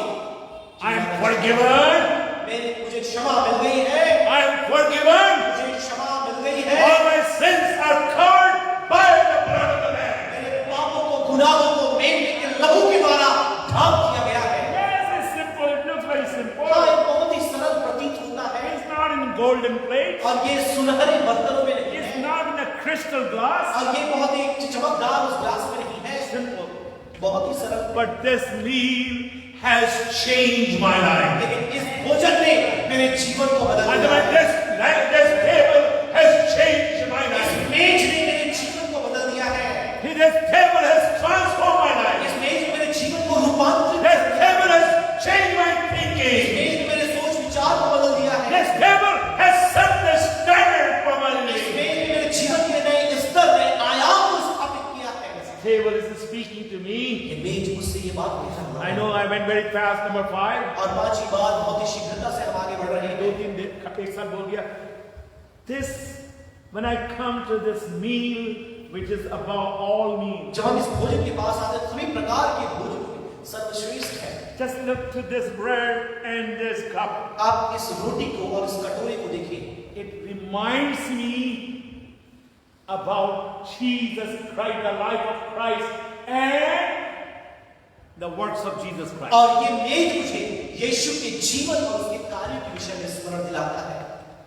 I am forgiven, मुझे क्षमा मिल गई है, I am forgiven, मुझे क्षमा मिल गई है, all my sins are covered by the blood of the Lamb. मेरे पापों को, गुनाहों को मेमने के लहू के द्वारा ढांप दिया गया है। Yes, it's simple, it looks very simple. हाँ, ये बहुत ही सरल प्रतीत होता है, It's not in golden plates, और ये सुनहरे बर्तनों में नहीं it's है, not in a crystal glass, और ये बहुत ही चमकदार उस ग्लास में नहीं है, simple. बहुत ही सरल। But this meal has changed my life. लेकिन इस भोजन ने मेरे जीवन को बदल And दिया है। this table has changed my इस life. मेज ने मेरे जीवन को बदल दिया है। This table has transformed my life. इस मेज ने मेरे जीवन को रूपांतरित This कर दिया है। table has changed my इस thinking. मेज ने मेरे सोच विचार को बदल दिया है। This table has set the standard for my इस living. मेज ने मेरे जीवन के नए स्तर में आयाम को स्थापित किया है। This table is speaking to me. ये मेज मुझसे ये बात कह रहा I है। know I went very fast. Number 5. और पांचवी बात, बहुत ही शीघ्रता से हम आगे बढ़ रहे हैं। 2-3 दिन एक साथ बोल गया. This, when I come to this meal, which is above all meals, जब हम इस भोजन के पास आते हैं, सभी प्रकार के भोजन में सर्वश्रेष्ठ है। just look to this bread and this cup. आप इस रोटी को और इस कटोरे को देखिए, It reminds me about Jesus Christ, the life of Christ, and the works of Jesus Christ. और ये मेज मुझे यीशु के जीवन और उसके कार्य के विषय में स्मरण दिलाता है,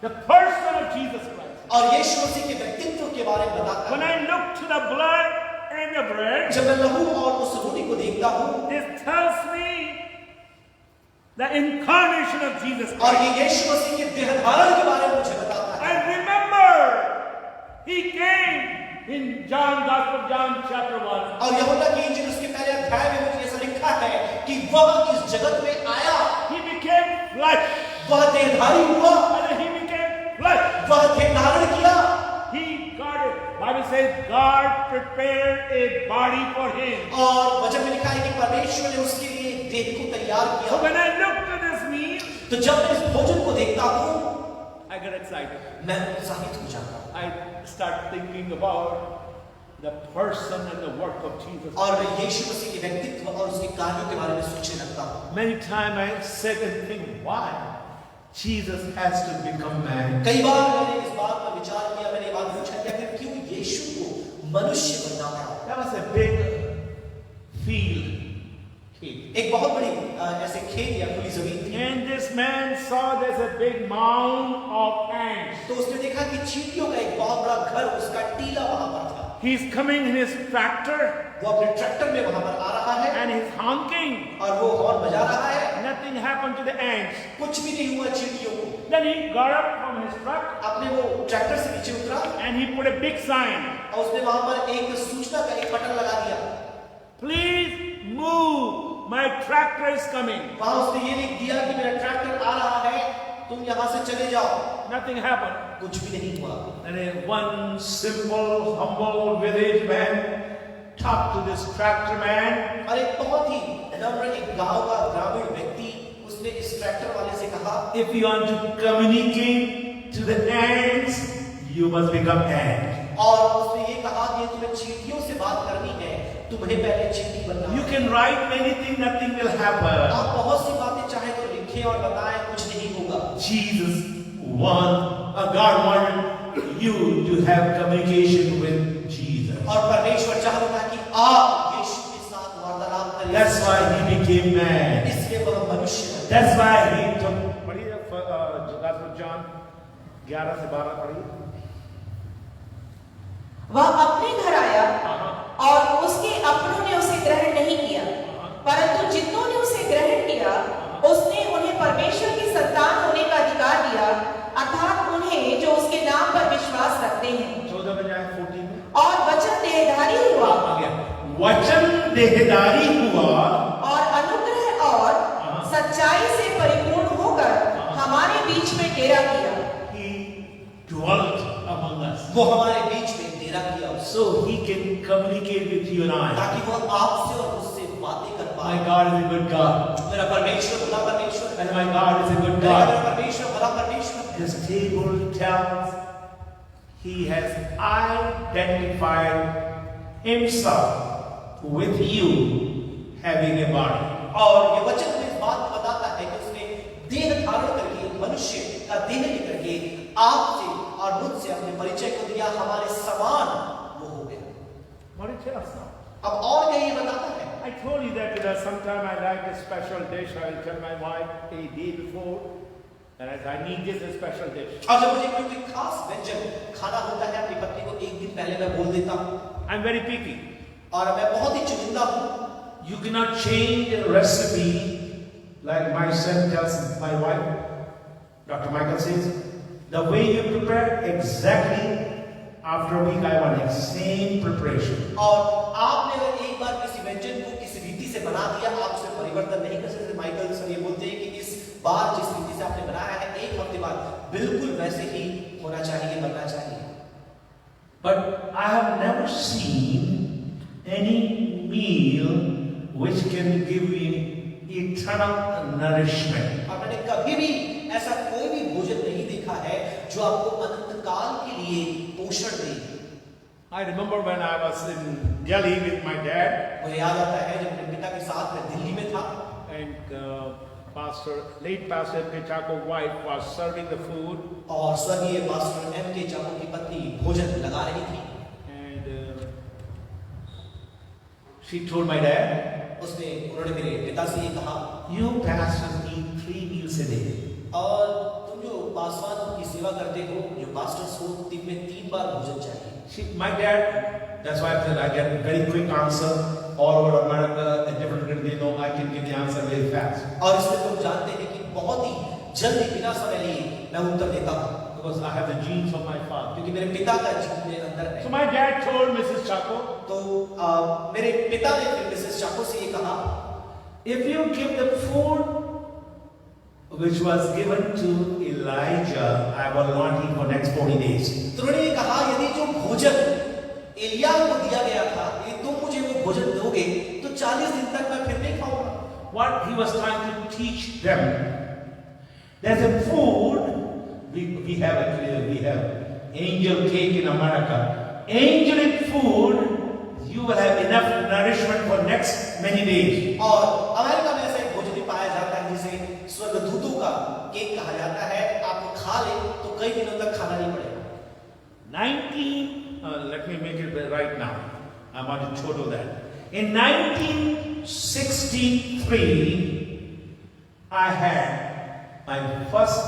The person of Jesus Christ. और यीशु मसीह के व्यक्तित्व के बारे में बताता When है। I look to the blood and the bread, जब मैं लहू और उस रोटी को देखता हूँ, this tells me the incarnation of Jesus और Christ. ये यीशु मसीह के देह धारण के बारे में मुझे बताता है। And remember, he came in John, Gospel of John, chapter 1. और यूहन्ना की इंजील उसके पहले अध्याय में मुझे ऐसा लिखा है कि वह इस जगत में आया, He became flesh. वह देहधारी हुआ, And he became flesh. वह देह धारण किया, He got it. Bible says God prepared a body for him. और वचन में लिखा है कि परमेश्वर ने उसके लिए एक देह को तैयार So किया। when I look to this meal, तो जब मैं इस भोजन को देखता हूँ, I get excited. मैं उत्साहित हो जाता हूँ, I start thinking about the person and the work of Jesus. और मैं यीशु मसीह के व्यक्तित्व और उसके कार्यों के बारे में सोचने लगता हूँ। Many times I sit and think, why Jesus has to become man? कई बार मैंने इस बात पर विचार किया, मैंने ये बात पूछा कि आखिर क्यों यीशु को मनुष्य बनना पड़ा। That was a big field. एक बहुत बड़ी ऐसे खेत या खुली जमीन थी, And this man saw there's a big mound of ants. तो उसने देखा कि चींटियों का एक बहुत बड़ा घर, उसका टीला वहां पर था। He's coming in his tractor वो अपने ट्रैक्टर में वहां पर आ रहा है and he's honking. और वो हॉर्न बजा रहा है, Nothing happened to the ants. कुछ भी नहीं हुआ चींटियों को। Then he got up from his truck अपने वो ट्रैक्टर से नीचे उतरा and he put a big sign. और उसने वहां पर एक सूचना का एक बटन लगा दिया। Please move. My tractor is coming. वहां उसने ये लिख दिया कि मेरा ट्रैक्टर आ रहा है, तो तुम यहाँ से चले जाओ। Nothing happened. कुछ भी नहीं हुआ। And then one simple, humble village man talked to this tractor man. और एक बहुत ही नम्र एक गांव का ग्रामीण व्यक्ति उसने इस ट्रैक्टर वाले से कहा, If you want to communicate to the ants, you must become ant. और उसने ये कहा कि तुम्हें चींटियों से बात करनी है, तुम्हें पहले चींटी बनना है। You can write anything, nothing will happen. आप बहुत सी बातें चाहे तो लिखें और बताएं, कुछ नहीं होगा। God wanted you to have communication with Jesus. और परमेश्वर चाहता था कि आप यीशु के साथ वार्तालाप करें। That's why he became man. इसलिए वह मनुष्य बना। That's why he took. पढ़िए Gospel John 11 से 12 पढ़िए। वह अपने घर आया और उसके अपनों ने उसे ग्रहण नहीं किया, परंतु जितनों ने उसे ग्रहण किया उसने उन्हें परमेश्वर की संतान होने का अधिकार दिया, अर्थात उन्हें जो उसके नाम पर विश्वास रखते हैं। 14 में जाए 14 में। और वचन देहधारी हुआ। वचन देहधारी हुआ और अनुग्रह और सच्चाई से परिपूर्ण होकर हमारे बीच में डेरा किया। He dwelt among us. वो हमारे बीच में डेरा किया, So he can communicate with you and I. ताकि वो आपसे और मुझसे बातें कर पाए। My God is a good God. मेरा परमेश्वर भला परमेश्वर है। And my God is a good मेरा God. परमेश्वर भला परमेश्वर है। His table tells he has identified himself with you having a body. और ये वचन हमें इस बात को बताता है कि उसने देह धारण करके मनुष्य का देह लेकर के आपसे और मुझसे अपने परिचय को दिया, हमारे समान वो हो गया। What did it tell us now? अब और क्या ये बताता है? I told you that sometime I like a special dish. I will tell my wife a day before, and I need this a special dish. और जब मुझे कोई खास व्यंजन खाना होता है अपनी पत्नी को एक दिन पहले मैं बोल देता हूँ। I'm very picky. और मैं बहुत ही चुनिंदा हूँ। You cannot change a recipe like my son tells my wife. Dr. Michael says, the way you prepare exactly after a week I want the same preparation. और आपने अगर एक बार किसी व्यंजन को किसी रीति से बना दिया, आप उसमें परिवर्तन नहीं कर सकते। माइकल सर ये बोलते हैं कि इस बार जिस रीति से आपने बनाया है, एक हफ्ते बाद बिल्कुल वैसे ही होना चाहिए, बनना चाहिए। But I have never seen any meal which can give you eternal nourishment. और मैंने कभी भी ऐसा कोई भी भोजन नहीं देखा है जो आपको अनंत काल के लिए पोषण दे। I remember when I was in Delhi with my dad, मुझे याद आता है जब मेरे पिता के साथ मैं दिल्ली में था and late Pastor M.K. Chako's wife was serving the food, और स्वर्गीय पास्टर M.K. चाको की पत्नी भोजन लगा रही थी। and she told my dad, उन्होंने मेरे पिता से ये कहा, you pastors eat 3 meals a day. और तुम जो पासवान की सेवा करते हो, जो पास्टर्स हो, दिन में 3 बार भोजन चाहिए। My dad, that's why I get a very quick answer all over America, and different countries, they know I can give the answer very fast. और इसमें तुम जानते हैं कि बहुत ही जल्दी बिना समय लिए मैं उत्तर देता हूँ, Because I have the genes of my father. क्योंकि मेरे पिता का जीन मेरे अंदर है। So my dad told Mrs. Chako, तो मेरे पिता ने फिर मिसेस चाको से ये कहा, if you give the food which was given to Elijah, I will not eat for next 40 days. तो उन्होंने कहा, यदि जो भोजन एलिया को दिया गया था, यदि तुम मुझे वो भोजन दोगे तो 40 दिन तक मैं फिर नहीं खाऊंगा। What he was trying to teach them, there's a food, we have angel cake in America. Angelic food, you will have enough nourishment for next many days. और अमेरिका में ऐसा एक भोजन भी पाया जाता है जिसे स्वर्गदूतों का केक कहा जाता है। आप खा ले तो कई दिनों तक खाना नहीं पड़ेगा। Let me make it right now. I want to total that. In 1963, I had my first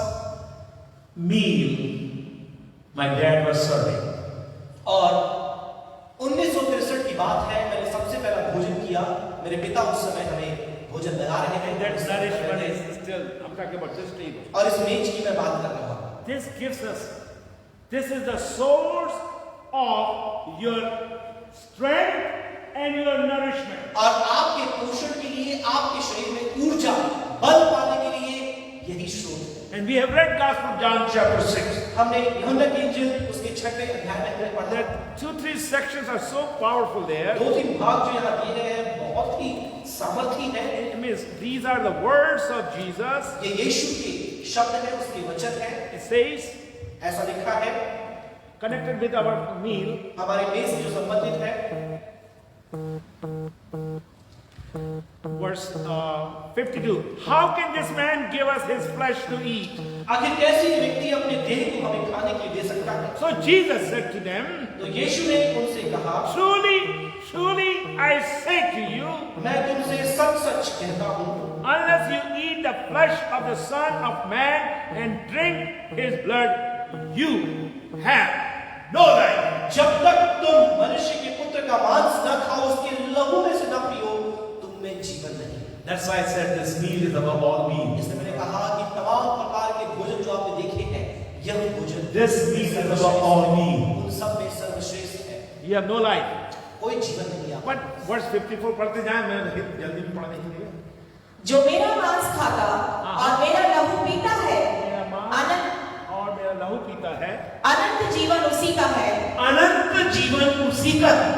meal. My dad was serving. और 1963 की बात है, मैंने सबसे पहला भोजन किया। मेरे पिता उस समय हमें भोजन लगा रहे हैं। That nourishment is still, I'm talking about this table. और इस मेज की मैं बात कर रहा हूँ। This gives us, this is the source of your strength and your nourishment. और आपके पोषण के लिए, आपके शरीर में ऊर्जा, बल पाने के लिए यही स्रोत है। And we have read Gospel of John chapter 6. हमने यूहन्ना की इंजील उसके 6वें अध्याय में हमने पढ़ा। There 2-3 sections are so powerful there. 2-3 भाग जो यहाँ दिए गए हैं बहुत ही सामर्थी हैं। It means these are the words of Jesus. ये यीशु के शब्द हैं, उसके वचन हैं। It says, ऐसा लिखा है connected with our meal. हमारे मेज से जो संबंधित है। Verse 52. How can this man give us his flesh to eat? आखिर कैसे ये व्यक्ति अपने देह को हमें खाने के लिए दे सकता है? So Jesus said to them, तो यीशु ने उनसे कहा, Truly, truly, I say to you, मैं तुमसे सच-सच कहता हूँ, unless you eat the flesh of the Son of Man and drink his blood, you have no life. जब तक तुम मनुष्य के पुत्र का मांस न खाओ, उसके लहू में से न पियो, तुम में जीवन नहीं। That's why I said this meal is above all meals. इसलिए मैंने कहा कि तमाम प्रकार के भोजन जो आपने देखे हैं, यह भोजन This meal is above all meals. उन सब में सर्वश्रेष्ठ है। You have no life. कोई जीवन नहीं है। But verse 54 पढ़ते जाएं, मैं जल्दी में पढ़ने के लिए। जो मेरा मांस खाता और मेरा लहू पीता है, मेरा मांस अनंत और मेरा लहू पीता है, अनंत जीवन उसी का है। अनंत जीवन उसी का है।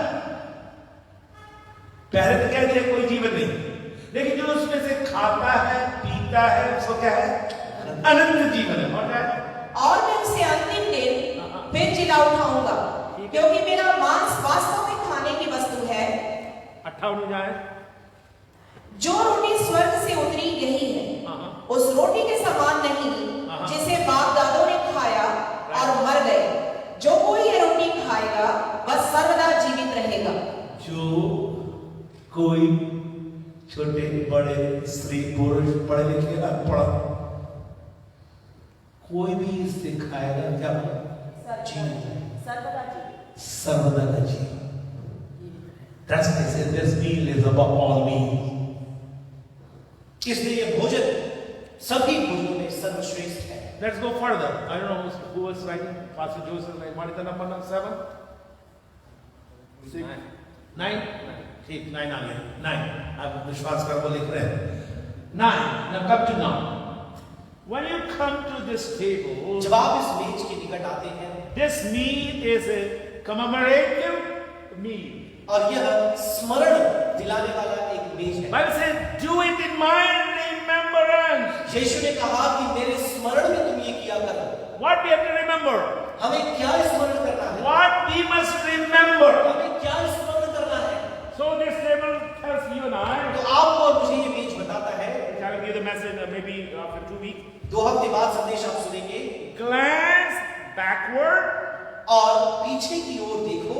पहले तो कह दिया कोई जीवन नहीं, लेकिन जो उसमें से खाता है पीता है उसको क्या है? अनंत जीवन है। और क्या है? और मैं उसे अंतिम दिन फिर जिला उठाऊंगा, क्योंकि मेरा मांस वास्तव में खाने की वस्तु है। 58 जाए। जो रोटी स्वर्ग से उतरी यही है, उस रोटी के समान नहीं जिसे बाप दादों ने खाया और मर गए। जो कोई ये रोटी खाएगा वह सर्वदा जीवित रहेगा। जो कोई छोटे बड़े स्त्री पुरुष पढ़े लिखे अनपढ़ कोई भी इससे खाएगा क्या? सर्वदा जीवित। सर्वदा का जीवन। That's why I said this meal is above all meals. इसलिए ये भोजन सभी भोजनों में सर्वश्रेष्ठ है। Let's go further. I don't know who was writing. Pastor Joseph, like, what is the number now? 7? 6? 9? ठीक 9 आ गया। 9. आप विश्वास कर वो लिख रहे हैं। 9. Now come to now. When you come to this table, जब आप इस मेज के निकट आते हैं, this meal is a commemorative meal. और यह स्मरण दिलाने वाला एक मेज है। Bible says, do it in my remembrance. यीशु ने कहा कि मेरे स्मरण में तुम ये किया करो। What we have to remember? हमें क्या स्मरण करना है? What we must remember? हमें क्या स्मरण करना है? So this table tells you and I. तो आपको और मुझे ये मेज बताता है। I will give the message maybe after 2 weeks. 2 हफ्ते बाद संदेश आप सुनेंगे। Glance backward और पीछे की ओर देखो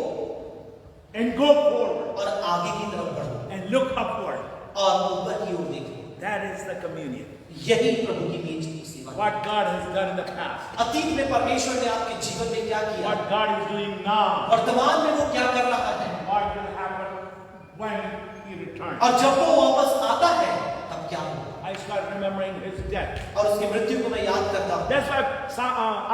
and go forward और आगे की तरफ बढ़ो and look upward. और ऊपर की ओर देखो। That is the communion. यही प्रभु की मेज की सेवा है। What God has done in the past. अतीत में परमेश्वर ने आपके जीवन में क्या किया? What God is doing now. वर्तमान में वो क्या कर रहा है? What will happen when He returns. और जब वो वापस आता है तब क्या होगा? I start remembering His death. और उसकी मृत्यु को मैं याद करता हूँ। That's why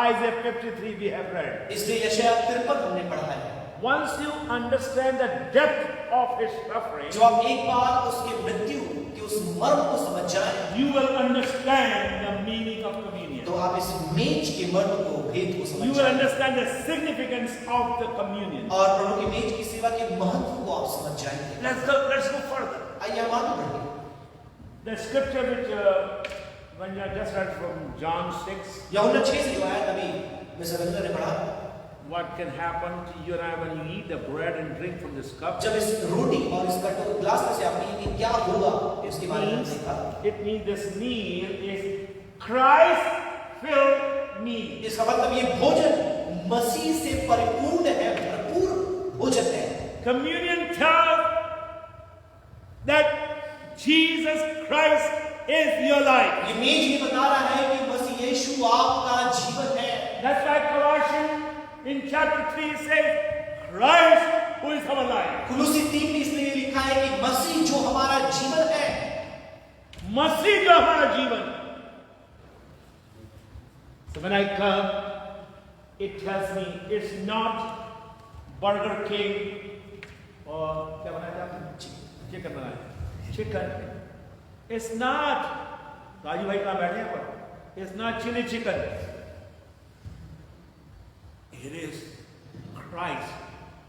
Isaiah 53 we have read. इसलिए यशायाह 53 हमने पढ़ा है। Once you understand the depth of His suffering, जो आप एक बार उसके मृत्यु के उस मर्म को समझ जाएं, you will understand the meaning of communion. तो आप इस मेज के मर्म को, भेद को समझ You will जाएं understand the significance of the communion. और प्रभु की मेज की सेवा के महत्व को आप समझ जाएंगे। Let's go further. आइए हम आगे बढ़ें। The scripture which when you just read from John 6, यूहन्ना 6 से जो आया तभी मिस्टर रविंद्र ने पढ़ा, what can happen to you and I when you eat the bread and drink from this cup? जब इस रोटी और इस कटोरे ग्लास में से आप पिएंगे क्या होगा इसके बारे में देखा। It means this meal is Christ-filled meal. इसका मतलब ये भोजन मसीह से परिपूर्ण है, भरपूर भोजन है। Communion tells that Jesus Christ is your life. ये मेज ये बता रहा है कि मसीह यीशु आपका जीवन है। That's why Colossians in chapter 3 says, Christ who is our life. कुलुसी 3 में इसलिए लिखा है कि मसीह जो हमारा जीवन है। मसीह जो हमारा जीवन। So when I come, it tells me it's not Burger King or क्या बनाया जाता है? चिकन बनाया। Chicken. It's not. राजू भाई कहाँ बैठे हैं पर? It's not chili chicken. It is Christ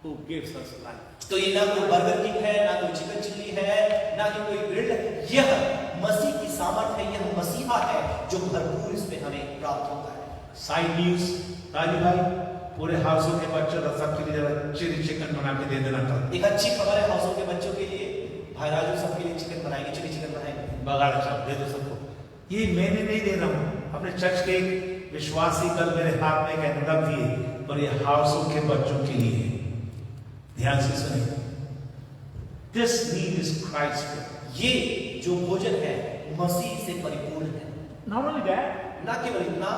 who gives us life. तो ये ना कोई बर्गर किंग है, ना कोई चिकन चिल्ली है, ना ही कोई ग्रिल्ड है। यह मसीह की सामर्थ है, यह मसीहा है जो भरपूर इसमें हमें प्राप्त होता है। Side news, राजू भाई, पूरे हाउसों के बच्चों का सबके लिए चिली चिकन बना के दे देना था। एक अच्छी खबर है हाउसों के बच्चों के लिए, भाई राजू सबके लिए चिकन बनाएंगे, चिली चिकन बनाएंगे। बगाड़ सब दे दो सबको। ये मैंने नहीं दे रहा हूँ, अपने चर्च के विश्वासी कल मेरे हाथ में एक एनवलप दिए, और ये हाउसों के बच्चों के लिए है। ध्यान से सुनिए। This meal is Christ. ये जो भोजन है मसीह से परिपूर्ण है। Not only that, ना केवल इतना,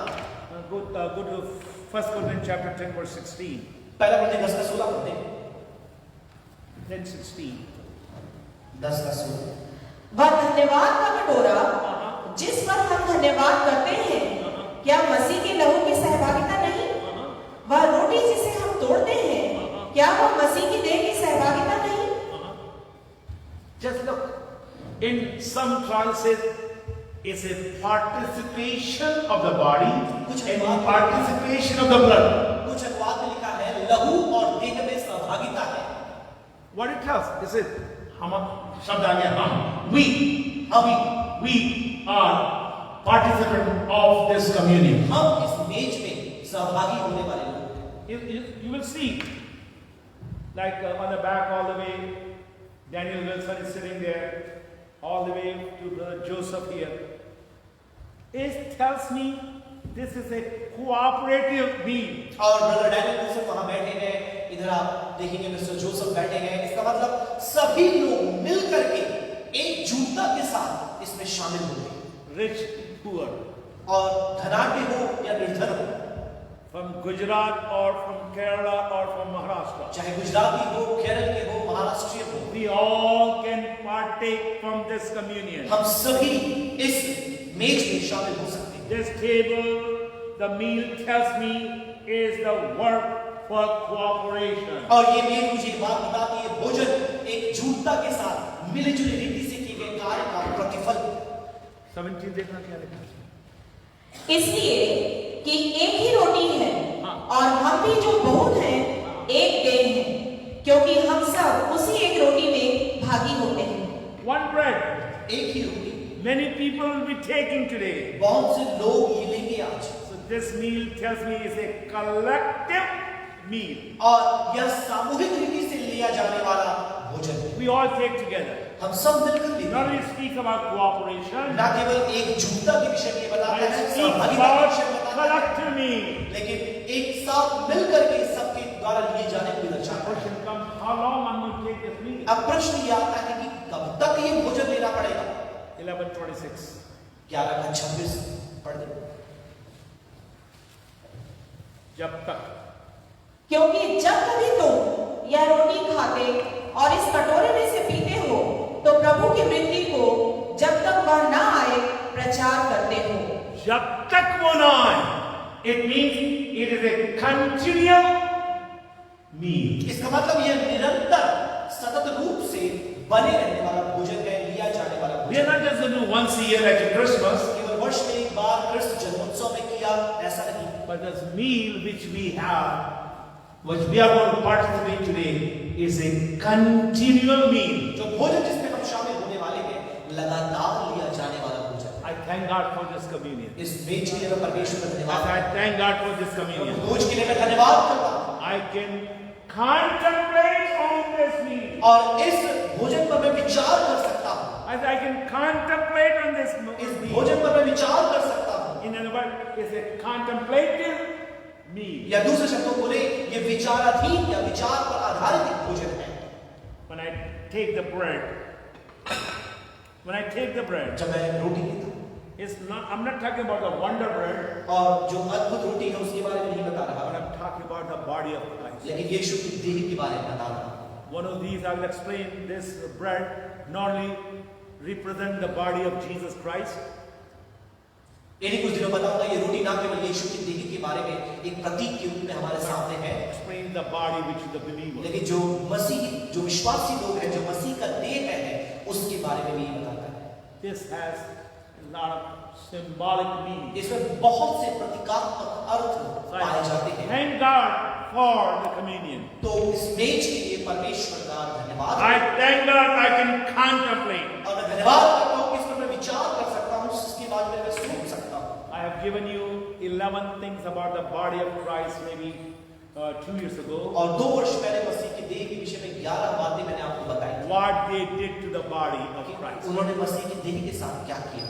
go to 1 Corinthians chapter 10 verse 16. पहला पढ़ते 10 का 16 पढ़ते, 10:16. 10 का 16। वह धन्यवाद का कटोरा जिस पर हम धन्यवाद करते हैं, क्या मसीह के लहू की सहभागिता नहीं? वह रोटी जिसे हम तोड़ते हैं, क्या वह मसीह की देह की सहभागिता नहीं? Just look. In some trances, it's a participation of the body and participation of the blood. कुछ अनुवाद में लिखा है लहू और देह में सहभागिता है। What it tells? It says, हम शब्द आ गया हम we are participant of this communion. हम इस मेज में सहभागी होने वाले लोग हैं। You will see, like on the back all the way, Daniel Wilson is sitting there, all the way to Brother Joseph here. It tells me this is a cooperative meal. और ब्रदर डैनियल विल्सन वहां बैठे हैं, इधर आप देखेंगे mister Joseph बैठे हैं। इसका मतलब सभी लोग मिल करके एकजुटता के साथ इसमें शामिल होंगे। Rich, poor, और धनाढ्य हो या निर्धन हो, from Gujarat or from Kerala or from Maharashtra, चाहे गुजराती हो, केरल के हो, महाराष्ट्रीय हो, we all can partake from this communion. हम सभी इस मेज में शामिल हो सकते हैं। This table, the meal tells me, is the work for cooperation. और ये मेज मुझे बात बताती है भोजन एकजुटता के साथ मिलीजुली रीति से किए गए कार्य का प्रतिफल। 17 देखना क्या लिखा है? इसलिए कि एक ही रोटी है और हम भी जो बहुत हैं एक देह हैं, क्योंकि हम सब उसी एक रोटी में भागी होते हैं। One bread. एक ही रोटी, Many people will be taking today. बहुत से लोग ये लेंगे आज। So this meal tells me is a collective meal. और यह सामूहिक रीति से लिया जाने वाला भोजन है। We all take together. हम सब मिलकर लेते Not हैं। only speak about cooperation, ना केवल एकजुटता के विषय में बताता I है, speak सहभागिता के about विषय में बताता है, collective meal. लेकिन एक साथ मिलकर के सबके द्वारा लिए जाने को दर्शाता है। Question comes, how long I'm going to take this meal? अब प्रश्न ये आता है कि कब तक ये भोजन लेना पड़ेगा? 11:26. 11:26 पढ़ दे। जब तक, क्योंकि जब कभी तुम यह रोटी खाते और इस कटोरे में से पीते हो, तो प्रभु की मृत्यु को जब तक वह न आए प्रचार करते हो। जब तक वो ना आए, it means it is a continual meal. इसका मतलब यह निरंतर सतत रूप से बने रहने वाला भोजन है, लिया जाने वाला We are भोजन। not just going to do once a year like a Christmas, केवल वर्ष में एक बार क्रिस्त जन्मोत्सव में किया, ऐसा नहीं। but this meal which we have, which we are going to participate today, is a continual meal. जो भोजन जिसमें हम शामिल होने वाले हैं, लगातार लिया जाने वाला भोजन। I thank God for this communion. इस मेज के लिए मैं परमेश्वर का धन्यवाद I thank God for this communion. भोज के लिए मैं धन्यवाद करता हूँ। I can contemplate on this meal. और इस भोजन पर मैं विचार कर सकता हूँ। As I can contemplate on this इस meal. भोजन पर मैं विचार कर सकता हूँ। In other words, it's a contemplative meal. या दूसरे शब्दों में बोले, ये विचाराधीन या विचार पर आधारित एक भोजन है। When I take the bread, जब मैं रोटी लेता हूँ, it's not. I'm not talking about the wonder bread, और जो अद्भुत रोटी है उसके बारे में नहीं बता रहा, but I'm talking about the body of Christ. लेकिन यीशु की देह के बारे में बता रहा हूँ। One of these, I will explain. This bread not only represent the body of Jesus Christ, इन्हीं कुछ दिनों बताऊंगा, ये रोटी ना केवल यीशु की देह के बारे में एक प्रतीक के रूप में हमारे सामने है, explain the body which is the believer. लेकिन जो मसीह, जो विश्वासी लोग हैं, जो मसीह का देह है, उसके बारे में भी ये बताता है। This has lot of symbolic meaning. इसमें बहुत से प्रतीकात्मक अर्थ पाए जाते हैं। Thank God for the communion. तो इस मेज के लिए परमेश्वर का धन्यवाद। I thank God I can contemplate. और मैं धन्यवाद करता हूँ कि इस पर मैं विचार कर सकता हूँ, इसके बाद में मैं सोच सकता हूँ। I have given you 11 things about the body of Christ maybe 2 years ago. और 2 वर्ष पहले मसीह की देह के विषय में 11 बातें मैंने आपको बताई थी। What they did to the body of Christ. उन्होंने मसीह की देह के साथ क्या किया।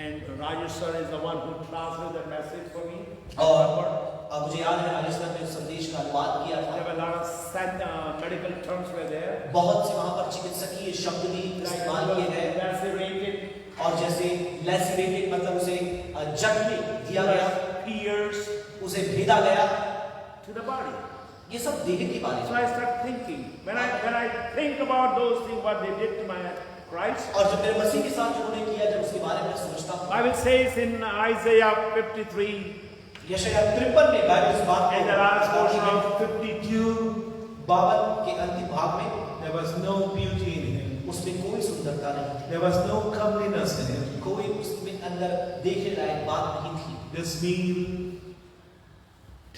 And Rajesh sir is the one who translated that message for me. और मुझे याद है राजेश सर ने उस संदेश का अनुवाद किया था। There were a lot of medical terms were there. बहुत से वहाँ पर चिकित्सकीय शब्द भी इस्तेमाल किए गए। Lacerated. और जैसे lacerated मतलब उसे जख्मी दिया गया, Pierced. उसे भेदा गया To the body. ये सब देह के बारे So में। I start thinking when I think about those things what they did to my Christ. और जब मेरे मसीह के साथ जो उन्होंने किया, जब उसके बारे में सोचता हूँ, Bible says in Isaiah 53 यशायाह 53 में बाइबल इस बात and the last portion of 52 52 के अंतिम भाग में there was no beauty in him. उसमें कोई सुंदरता नहीं, There was no comeliness in him. कोई उसमें अंदर देखने लायक बात नहीं थी। This meal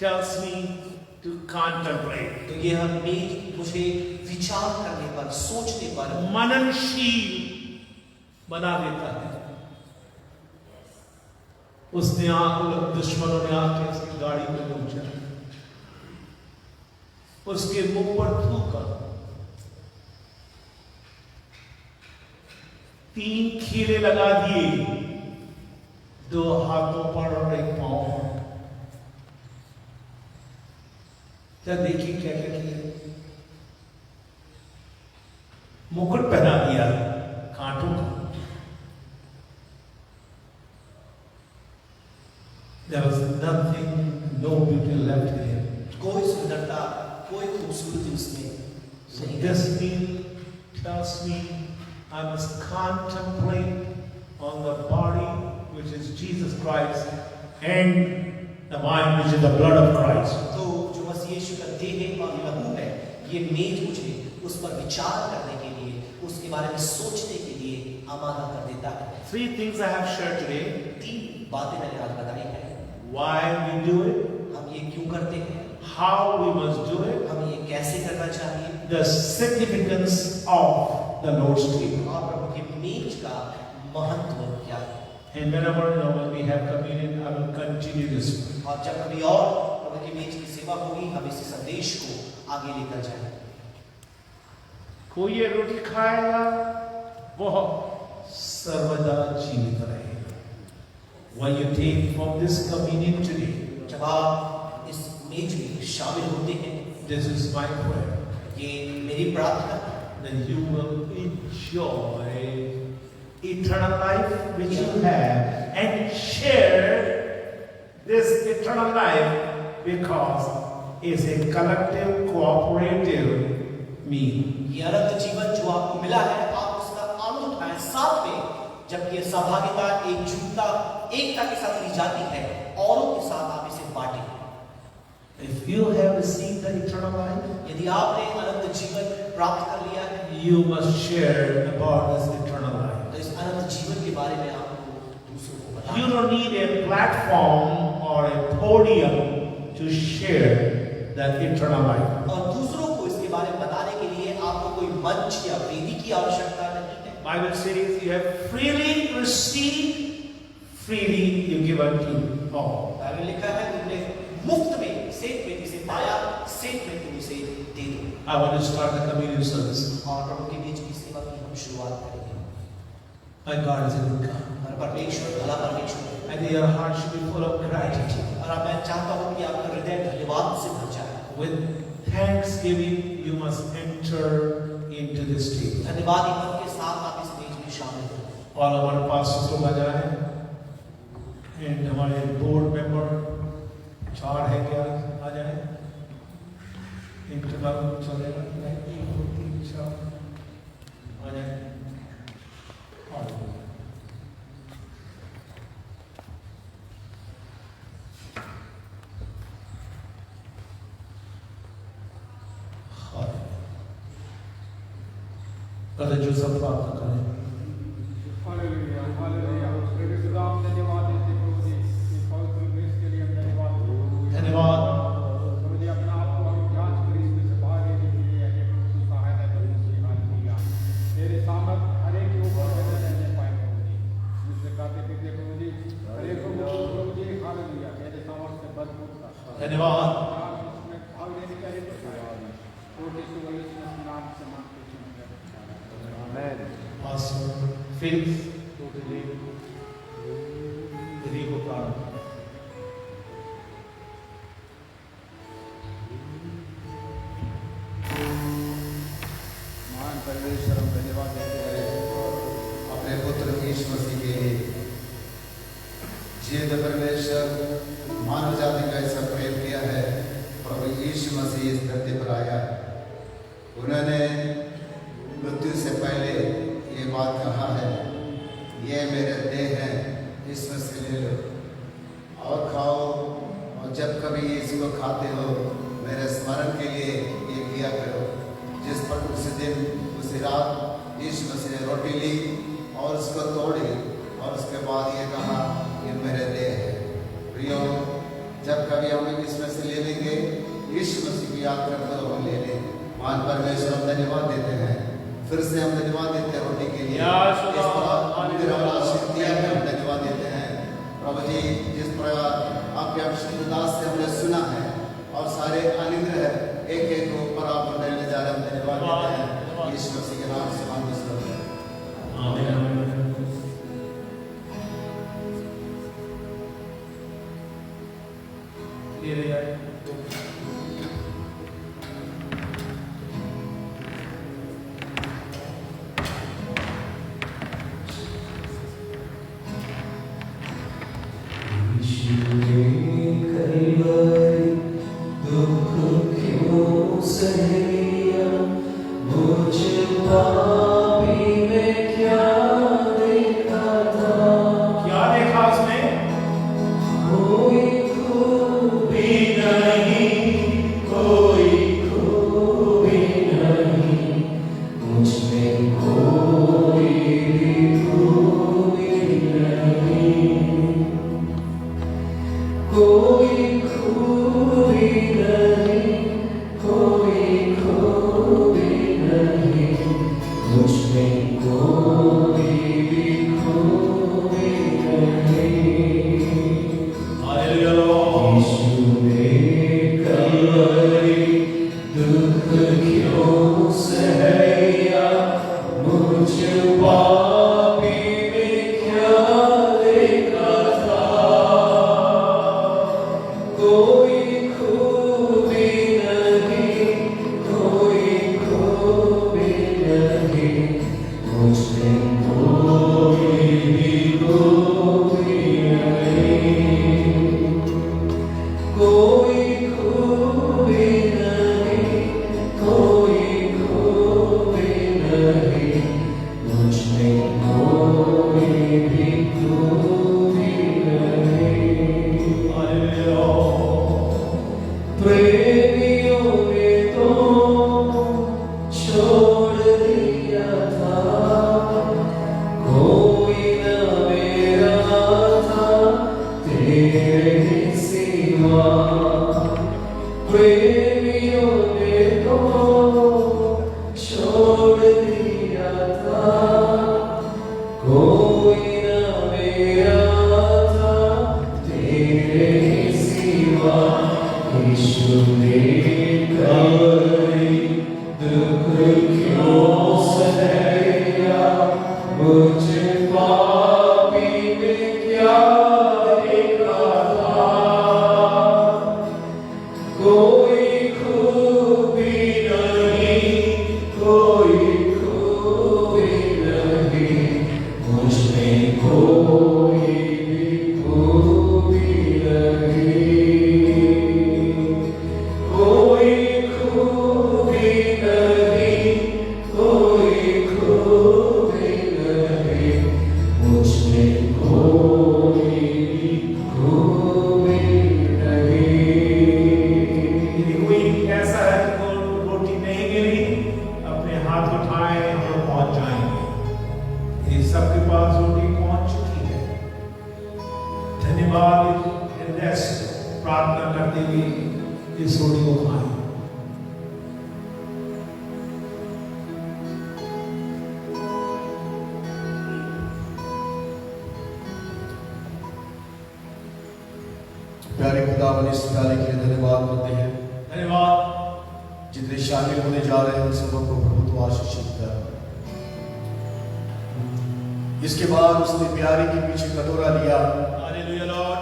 tells me to contemplate. तो यह मेज मुझे विचार करने पर, सोचने पर, मननशील बना देता है। उसने दुश्मनों ने आके उसकी गाड़ी में पहुंचा, उसके मुंह पर थूका, 3 कीले लगा दिए, 2 हाथों पर और 1 पांव पर। क्या देखिए क्या क्या किया, मुकुट पहना दिया कांटों का। There was nothing, no beauty left in him. कोई सुंदरता, कोई खूबसूरती उसमें So नहीं। this meal tells me I must contemplate on the body which is Jesus Christ and the mind which is the blood of Christ. तो जो मसीह यीशु का देह और लहू है, ये मेज मुझे उस पर विचार करने के लिए, उसके बारे में सोचने के लिए आमादा कर देता है। 3 things I have shared today. 3 बातें मैंने आज बताई हैं। Why we do it, हम ये क्यों करते हैं, how we must do it, हमें ये कैसे करना चाहिए, the significance of the Lord's table. और प्रभु के मेज का महत्व क्या है। And whenever when we have communion, I will continue this. और जब कभी और प्रभु के मेज की सेवा होगी, हम इस संदेश को आगे लेकर जाएंगे। कोई ये रोटी खाएगा वह सर्वदा जीवित रहेगा। When you take from this communion today, जब आप इस मेज में शामिल होते हैं, this is my prayer, ये मेरी प्रार्थना है, that you will enjoy eternal life which you have and share this eternal life because it's a collective cooperative meal. ये अनंत जीवन जो आपको मिला है, आप उसका आनंद उठाएं साथ में, जबकि ये सहभागिता, एकजुटता, एकता के साथ ली जाती है, औरों के साथ आप इसे बांटें। If you have received the eternal life, यदि आपने अनंत जीवन प्राप्त कर लिया है, you must share about this eternal life. तो इस अनंत जीवन के बारे में आपको दूसरों को बताना। You don't need a platform or a podium to share that eternal life. और दूसरों को इसके बारे में बताने के लिए आपको कोई मंच या वेदी की आवश्यकता नहीं है। Bible says you have freely received, freely you give unto all. Bible लिखा है, तुमने मुफ्त में सेठ में इसे पाया, सेठ में तुम इसे दे दो। I want to start the communion service. और प्रभु के बीच की सेवा की हम शुरुआत करेंगे। My God is a good God. और परमेश्वर भला परमेश्वर है। And your heart should be full of gratitude. और अब मैं चाहता हूँ कि आपका हृदय धन्यवाद से भर जाए। With thanksgiving, you must enter into this table. धन्यवाद मन के साथ आप इस मेज में शामिल हो। All our pastors लोग आ जाए, and हमारे board member 4 है क्या आ जाए, इंतजाम चलेगा, 1 2 3 4 आ जाए। Brother Joseph, प्रार्थना करें। Hallelujah, hallelujah. धन्यवाद। फिर विधि को प्रारंभ। महान परमेश्वर हम धन्यवाद देते हैं अपने पुत्र यीशु मसीह के लिए। जीवित परमेश्वर मानव जाति का ऐसा प्रेम किया है, प्रभु यीशु मसीह इस धरती पर आया। उन्होंने मृत्यु से पहले ये बात कहा है, ये मेरे देह है, इसमें से ले लो और खाओ, और जब कभी इसको खाते हो मेरे स्मरण के लिए ये किया करो। जिस पर उसी दिन उसी रात यीशु मसीह ने रोटी ली और उसको तोड़ी और उसके बाद ये कहा, ये मेरे देह है। प्रियो, जब कभी हम इसमें से ले लेंगे, यीशु मसीह की याद करते हुए हम ले लें। महान परमेश्वर हम धन्यवाद देते हैं, फिर से हम धन्यवाद देते हैं रोटी के लिए। इस तरह आशीष दिया है, हम धन्यवाद देते हैं। प्रभु जी, जिस प्रकार आपके अभिषिक्त दास से हमने सुना है और सारे अनुग्रह एक एक ऊपर आप ले जा रहे, हम धन्यवाद देते हैं। यीशु मसीह के नाम से मांगते हैं, आमीन। प्यारे खुदावन इस प्यारे के लिए धन्यवाद करते हैं। धन्यवाद। जितने शामिल होने जा रहे हैं उन सबको प्रभु तो आशीषित कर। इसके बाद उसने प्यारे के पीछे कटोरा लिया हालेलुया लॉर्ड,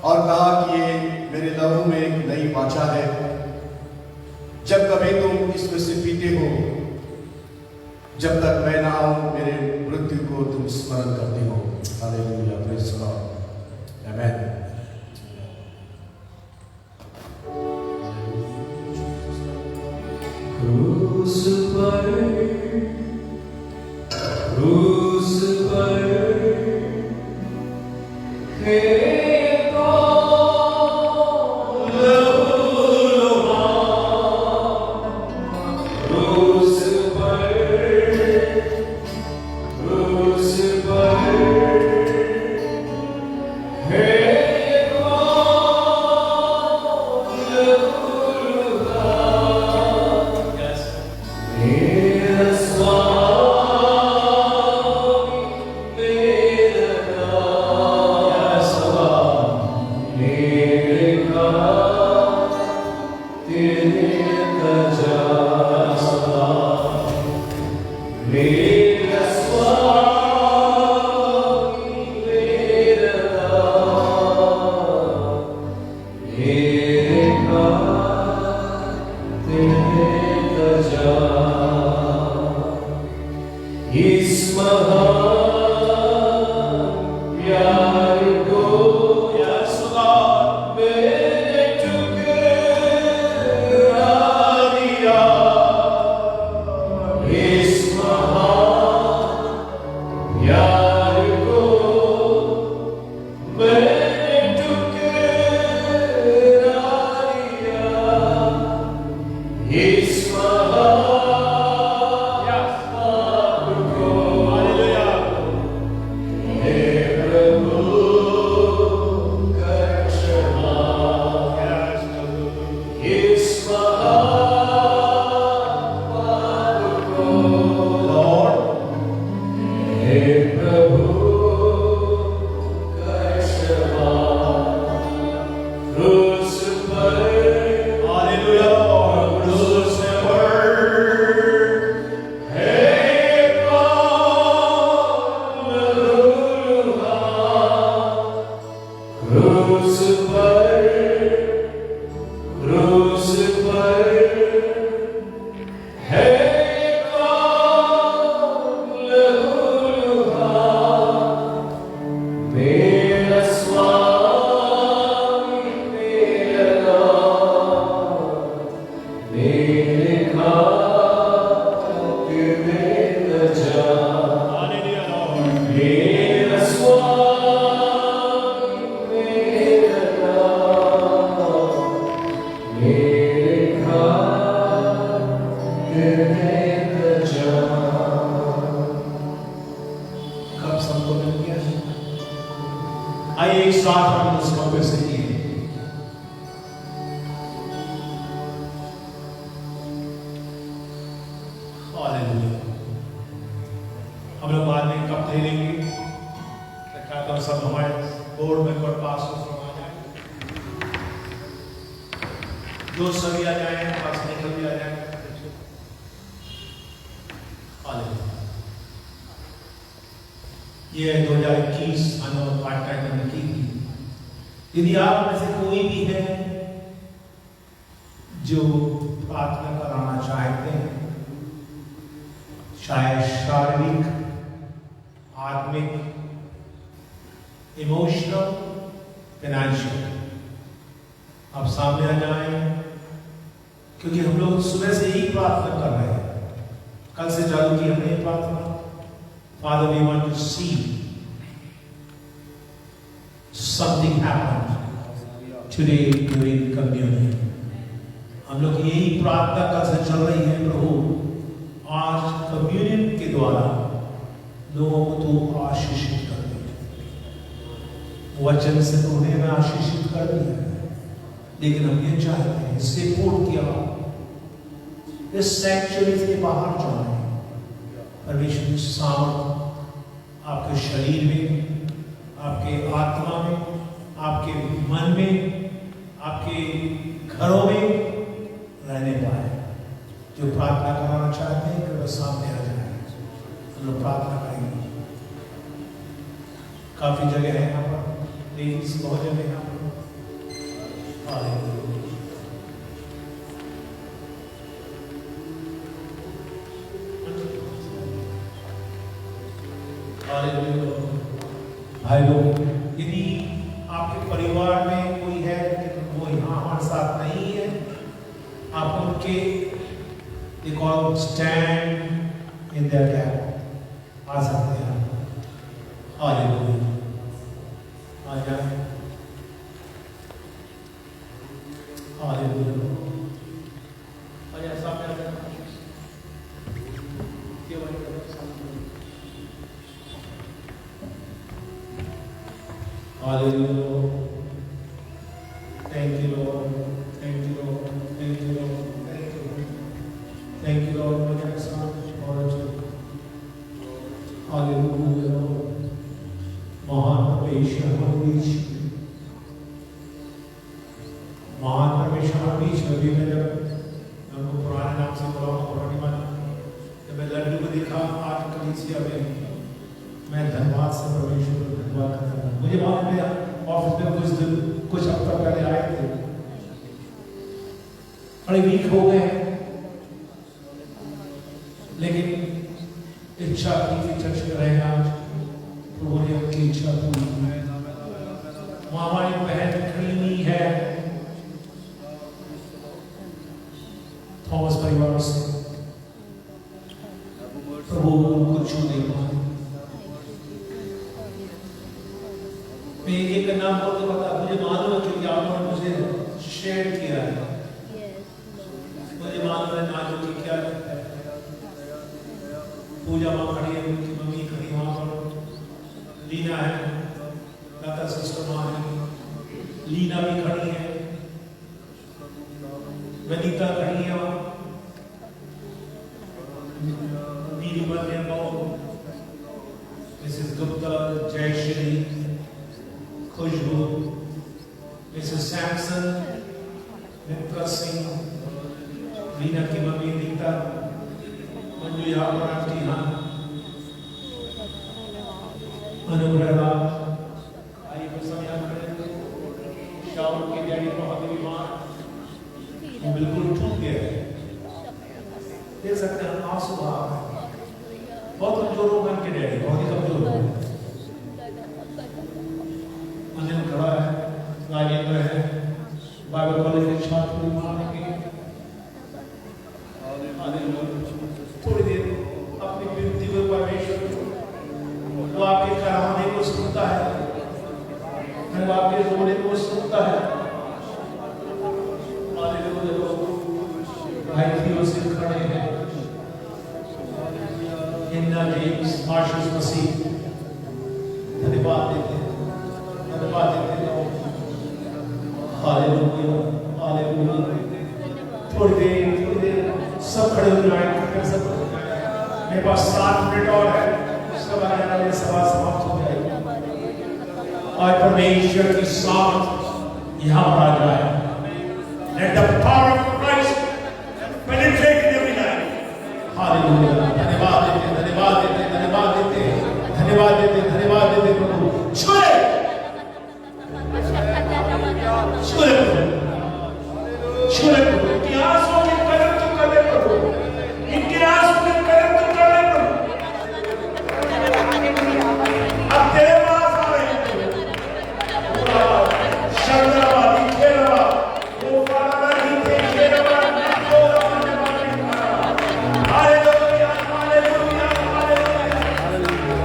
और कहा कि ये मेरे लहू में एक नई वाचा है, जब कभी तुम इसमें से पीते हो, जब तक मैं ना आऊं मेरे मृत्यु को तुम स्मरण करते हो। हालेलुया, प्रेज़ द लॉर्ड, आमेन। क्रूस पर आइए एक साथ हम उस कपड़े से लिए। हालेलुया। हम लोग बाद में कप ले लेंगे, तो सब हमारे बोर्ड में और पास आ जाए, जो सभी आ जाए, पास निकल भी आ जाए। ये 2021 पार्ट टाइम की। यदि आप में से कोई भी है जो प्रार्थना कराना चाहते हैं, शायद शारीरिक, आत्मिक, इमोशनल, फाइनेंशियल, आप सामने आ जाएं, क्योंकि हम लोग सुबह से ही प्रार्थना कर रहे हैं। कल से चालू की हमने प्रार्थना। Father, we want to see something happen today during communion. हम लोग यही प्रार्थना कल से चल रही है, प्रभु आज कम्युनियन के द्वारा लोगों को तू आशीषित कर दे। वचन से तो उन्हें मैं आशीषित कर दिया है, लेकिन हम ये चाहते हैं इससे पूर्ण किया इस सैंक्चुअरी से बाहर जाए। परमेश्वर की सामर्थ आपके शरीर में, आपके आत्मा में, आपके मन में आपके घरों में रहने पाए। जो प्रार्थना कराना चाहते हैं कि वो सामने आ जाए, हम लोग प्रार्थना करेंगे। काफी जगह है यहाँ पर, लेडीज बहुत जगह है यहाँ पर। भाई लोग, यदि आपके परिवार में कोई है लेकिन वो यहाँ हमारे साथ नहीं है, आप उनके स्टैंड इन देयर गैप आ सकते हैं। हालेलुया, आ जाए। हालेलुया, आजा सामने आ जाए। Hallelujah. Thank you, Lord. Thank you, Lord. Thank you, Lord. Thank you. Thank you, Lord, for your son, Lord. Hallelujah, Lord. महान परमेश्वर हमारे बीच में, महान परमेश्वर हमारे बीच में भी। मैं जब हमको पुराने नाम से बुलाऊं, पुरानी बात, जब मैं लड्डू को देखा आज कलीसिया में, मैं धन्यवाद से परमेश्वर को धन्यवाद करता हूँ। मुझे वहां पे ऑफिस में कुछ हफ्ता पहले आए थे, बड़े वीक हो गए, लेकिन इच्छा की थी चर्च में रहना, प्रभु ने उनकी इच्छा पूरी की। वहां हमारी बहन खड़ी हुई है थॉमस परिवार से, प्रभु उनको छू दे पाए। मैं एक नाम बोल तो बता, मुझे मालूम है कि आपने मुझे शेयर किया है, मुझे मालूम है नाजो की क्या है। पूजा वहाँ खड़ी है, उनकी मम्मी खड़ी वहाँ पर, लीना है, दादा सिस्टर वहाँ है, लीना भी खड़ी है, वनीता खड़ी है वहाँ, दीदी बने मिसेस गुप्ता, जयश्री, खुशबू, मिसेस सैमसन, मित्रा सिंह, रीना की मम्मी नीता, मंजू यादव आंटी, हाँ, अनुग्रह, आई को समय शाम के डैडी बहुत बीमार, वो बिल्कुल टूट गए, देख सकते हैं आंसू आ रहे, बहुत कमजोर हो गए उनके डैडी, बहुत ही कमजोर हो गए। अनिल खड़ा है, राजेंद्र है, बाइबल कॉलेज के छात्र बीमार हैं। थोड़ी देर अपनी विनती को परमेश्वर वो आपके कराने को सुनता है, वो आपके रोने को सुनता है। भाई थियो से खड़े हैं, इन्ना जेम्स मार्शल मसीह, धन्यवाद देते हैं, धन्यवाद देते हैं। Hallelujah, hallelujah. थोड़ी देर सब खड़े हो जाए, सब मेरे पास 7 मिनट और है, सब आ जाना, ये सभा समाप्त हो जाएगी। और परमेश्वर की सामर्थ यहाँ पर आ जाए। Let the power of Christ penetrate in every life. Hallelujah. धन्यवाद देते, धन्यवाद देते, धन्यवाद देते, धन्यवाद देते, धन्यवाद देते प्रभु। छुए, छुए प्रभु, छुए प्रभु। इनकी आंसुओं के कदम तो कर दे प्रभु, इनके आंसुओं के कदम तो कर दे प्रभु। अब तेरे पास आ रहे हैं शंकरवा, खेलवा, वो पारा नीचे खेलवा, वो हालेलुया, हालेलुया, हालेलुया, हालेलुया,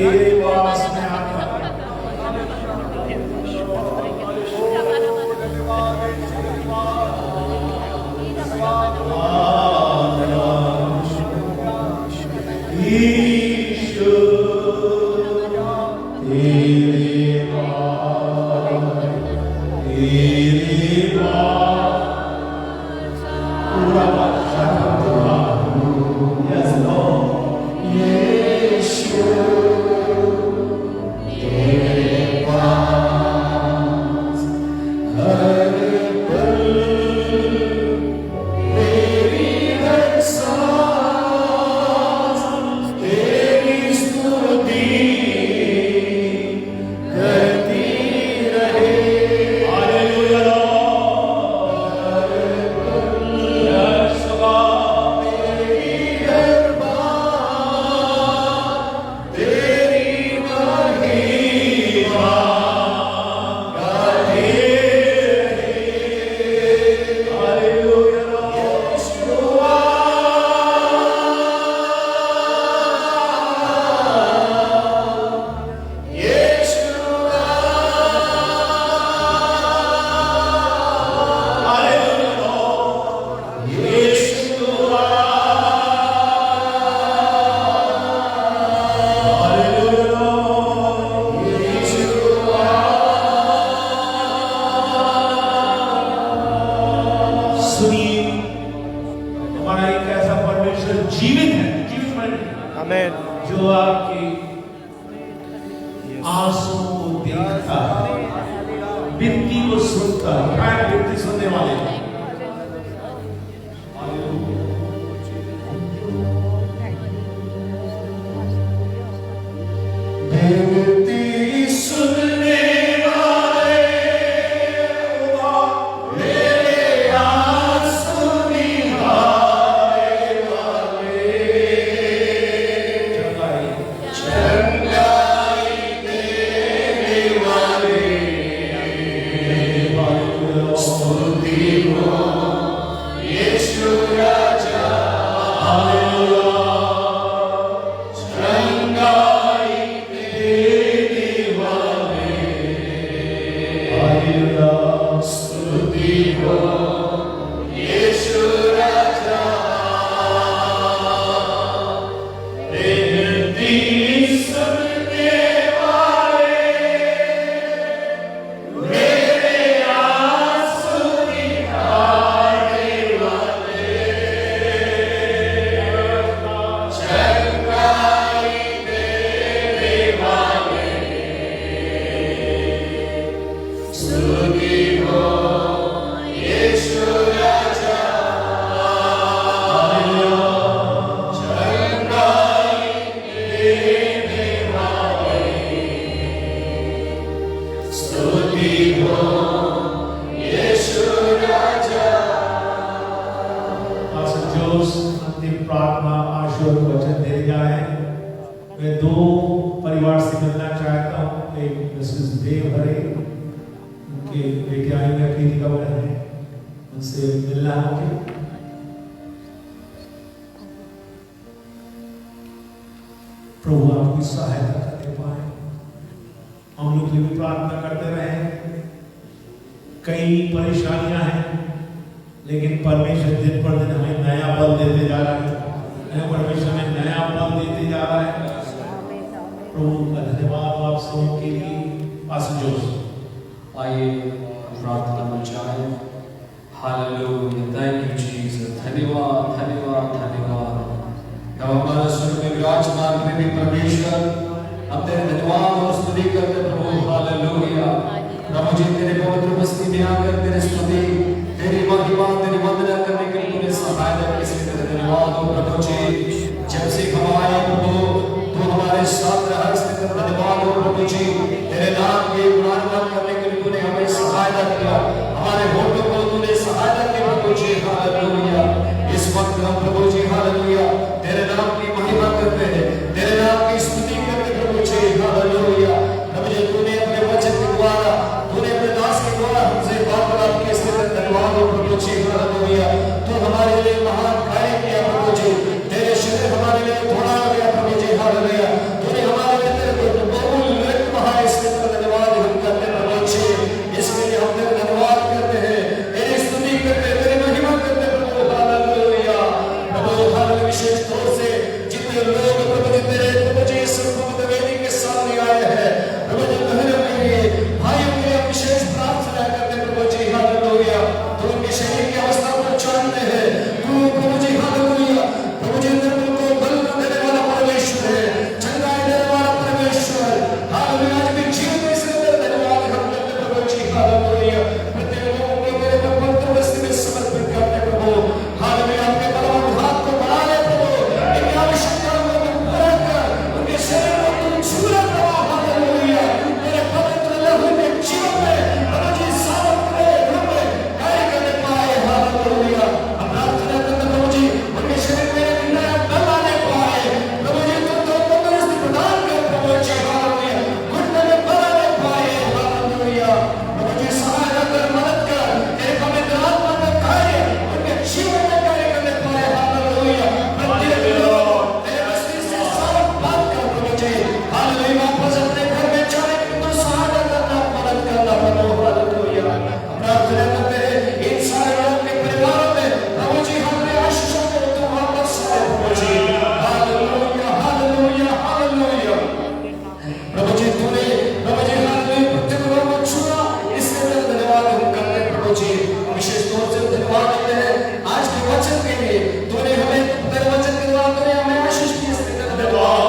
तेरे पास में आता जीवित है, जीवित परमेश्वर आमेन। जो आपकी आंसुओं को देखता है, विनती को सुनता है, विनती सुनने वाले विनती सुनने प्रार्थना आशीर्वाद वचन देने जा रहे हैं। मैं दो परिवार से मिलना चाहता हूँ। एक मिसेस देवहरे, उनके बेटे आएंगे, प्रीति का बहन है, उनसे मिलना है मुझे। प्रभु आपकी सहायता करने पाए, हम लोग भी प्रार्थना करते रहे। कई परेशानियां हैं, लेकिन परमेश्वर दिन पर दिन हमें नया बल देते जा रहा है। परमेश्वर हमें नया बल देते जा रहा है। प्रभु का धन्यवाद आप सबों के लिए। आइए प्रार्थना में जाएं। Hallelujah, thank you Jesus. धन्यवाद धन्यवाद धन्यवाद। हमारा स्वर्ग में विराजमान प्रेमी परमेश्वर, हम तेरे धन्यवाद और स्तुति करते प्रभु। हालेलुया प्रभु जी, तेरे पवित्र बस्ती में आकर तेरे स्तुति, तेरी महिमा, तेरी वंदना करने के लिए तूने सहायता की। इसलिए तेरे धन्यवाद हो प्रभु जी। जब से हम आए प्रभु, तू हमारे साथ रहा, इसलिए तेरे धन्यवाद हो प्रभु जी। तेरे नाम के गुणगान करने के लिए तूने हमें सहायता किया, हमारे होठों को तूने सहायता की प्रभु जी। हालेलुया। इस वक्त हम प्रभु जी हालेलुया तेरे नाम की महिमा करते हैं, तेरे नाम की स्तुति करते प्रभु जी। हालेलुया प्रभु जी, तूने अपने वचन के द्वारा, तूने अपने दास के द्वारा हमसे वार्तालाप की। इसलिए धन्यवाद हो प्रभु जी। हालेलुया। तू हमारे लिए महान कार्य किया प्रभु जी। तेरे विशेष तौर से जितने लोग प्रभु जी तेरे प्रभु जी इस पवित्र वेदी के सामने आए हैं, प्रभु जी बहनों के लिए, भाइयों के लिए विशेष प्रार्थना करते प्रभु जी, हालेलुया। तो उनके शरीर की अवस्था को जानते हैं, तू प्रभु जी, हालेलुया, प्रभु जी निर्बल को बल देने वाला परमेश्वर है, चंगाई देने वाला परमेश्वर, हालेलुया। आज भी जीवन में इसके अंदर धन्यवाद हम करते प्रभु जी, हालेलुया। प्रत्येक लोगों को मेरे पवित्र वस्त्र में समर्पित करते प्रभु, हालेलुया। अपने बलवान हाथ को बढ़ा ले प्रभु, इनकी आवश्यकताओं को तुम पूरा कर, उनके शरीर को तुम छूना प्रभु, हालेलुया। मेरे पवित्र लहू के जीवन में प्रभु जी सामर्थ्य रूप में कार्य करने पाए, हालेलुया। हम प्रार्थना करते प्रभु जी, उनके शरीर में एक नया बल आने पाए प्रभु जी, तुम तो तंदुरुस्ती प्रदान कर प्रभु जी, हालेलुया। घुटने में बल आने पाए, हालेलुया। प्रभु जी सहायता कर, मदद कर, तेरे पवित्र आत्मा का कार्य उनके जीवन में कार्य करने पाए, हालेलुया। प्रत्येक लोग तेरे मसीह से साफ बात कर प्रभु जी, हालेलुया। वापस अपने घर में जाने की तो सहायता करना, मदद करना प्रभु, हालेलुया। हम प्रार्थना करते हैं इन सारे लोगों के परिवारों में प्रभु जी, हमें आशीषों को तुम वापस आए प्रभु जी, हालेलुया, हालेलुया, हालेलुया। प्रभु जी तूने प्रभु जी, हालेलुया, प्रत्येक लोगों को छुआ, इसके लिए धन्यवाद हम करते हैं प्रभु जी। विशेष तौर से धन्यवाद देते हैं आज के वचन के लिए, तूने हमें तेरे वचन के द्वारा तूने हमें आशीष दी, इसके लिए धन्यवाद।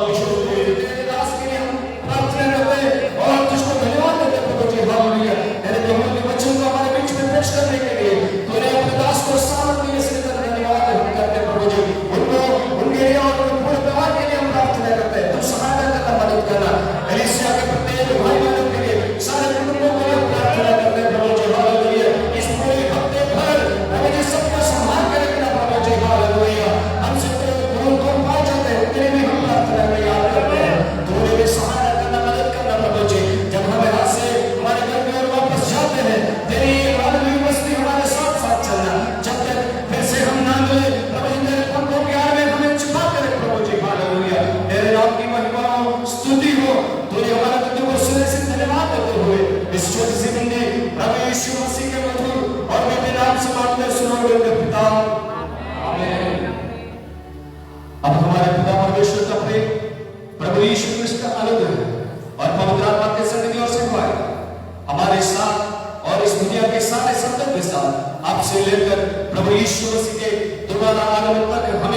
विशेष तौर से तेरे दास के लिए हम प्रार्थना करते हैं और तुझको धन्यवाद देते हैं प्रभु जी, हालेलुया। तेरे बहुमूल्य वचन को हमारे बीच में पेश करने के लिए तूने अपने दास को सामर्थ दी, इसके लिए धन्यवाद हम करते हैं प्रभु जी। उनको उनके लिए और उनके पूरे परिवार के लिए हम प्रार्थना करते हैं, तू सहायता करना, मदद करना। एलिसिया के प्रत्येक भाई बहनों के लिए, सारे कुटुंबों के लिए प्रार्थना करते हैं प्रभु जी, हालेलुया। इस पूरे हफ्ते भर प्रभु जी सबको संभाल कर रखना प्रभु जी, हालेलुया। हमसे तो दूर कौन पा जाते हैं, तेरे भी हम प्रार्थना में याद करते हैं, तूने भी सहायता करना, मदद करना प्रभु जी। जब हम यहाँ से हमारे घर में और वापस जाते हैं, तेरी हालेलुया मस्ती हमारे साथ साथ चलना, जब तक फिर से हम ना मिले प्रभु जी, तेरे पंखों के आड़ में हमें छिपा कर प्रभु जी, हालेलुया। तेरे नाम की महिमा हो, स्तुति हो, तूने हमारे बंधु को सिरे से धन्यवाद देते हुए इस छोटी सी बंदी प्रभु यीशु मसीह के मधुर और मेरे नाम से मांगते सुनो मेरे पिता, आमीन। अब हमारे पिता परमेश्वर का प्रेम, प्रभु यीशु क्रिस्त का अनुग्रह और पवित्र आत्मा के संगति और सेवकाई हमारे साथ और इस दुनिया के सारे संतों के साथ आपसे लेकर प्रभु यीशु मसीह के दोबारा आगमन तक हमें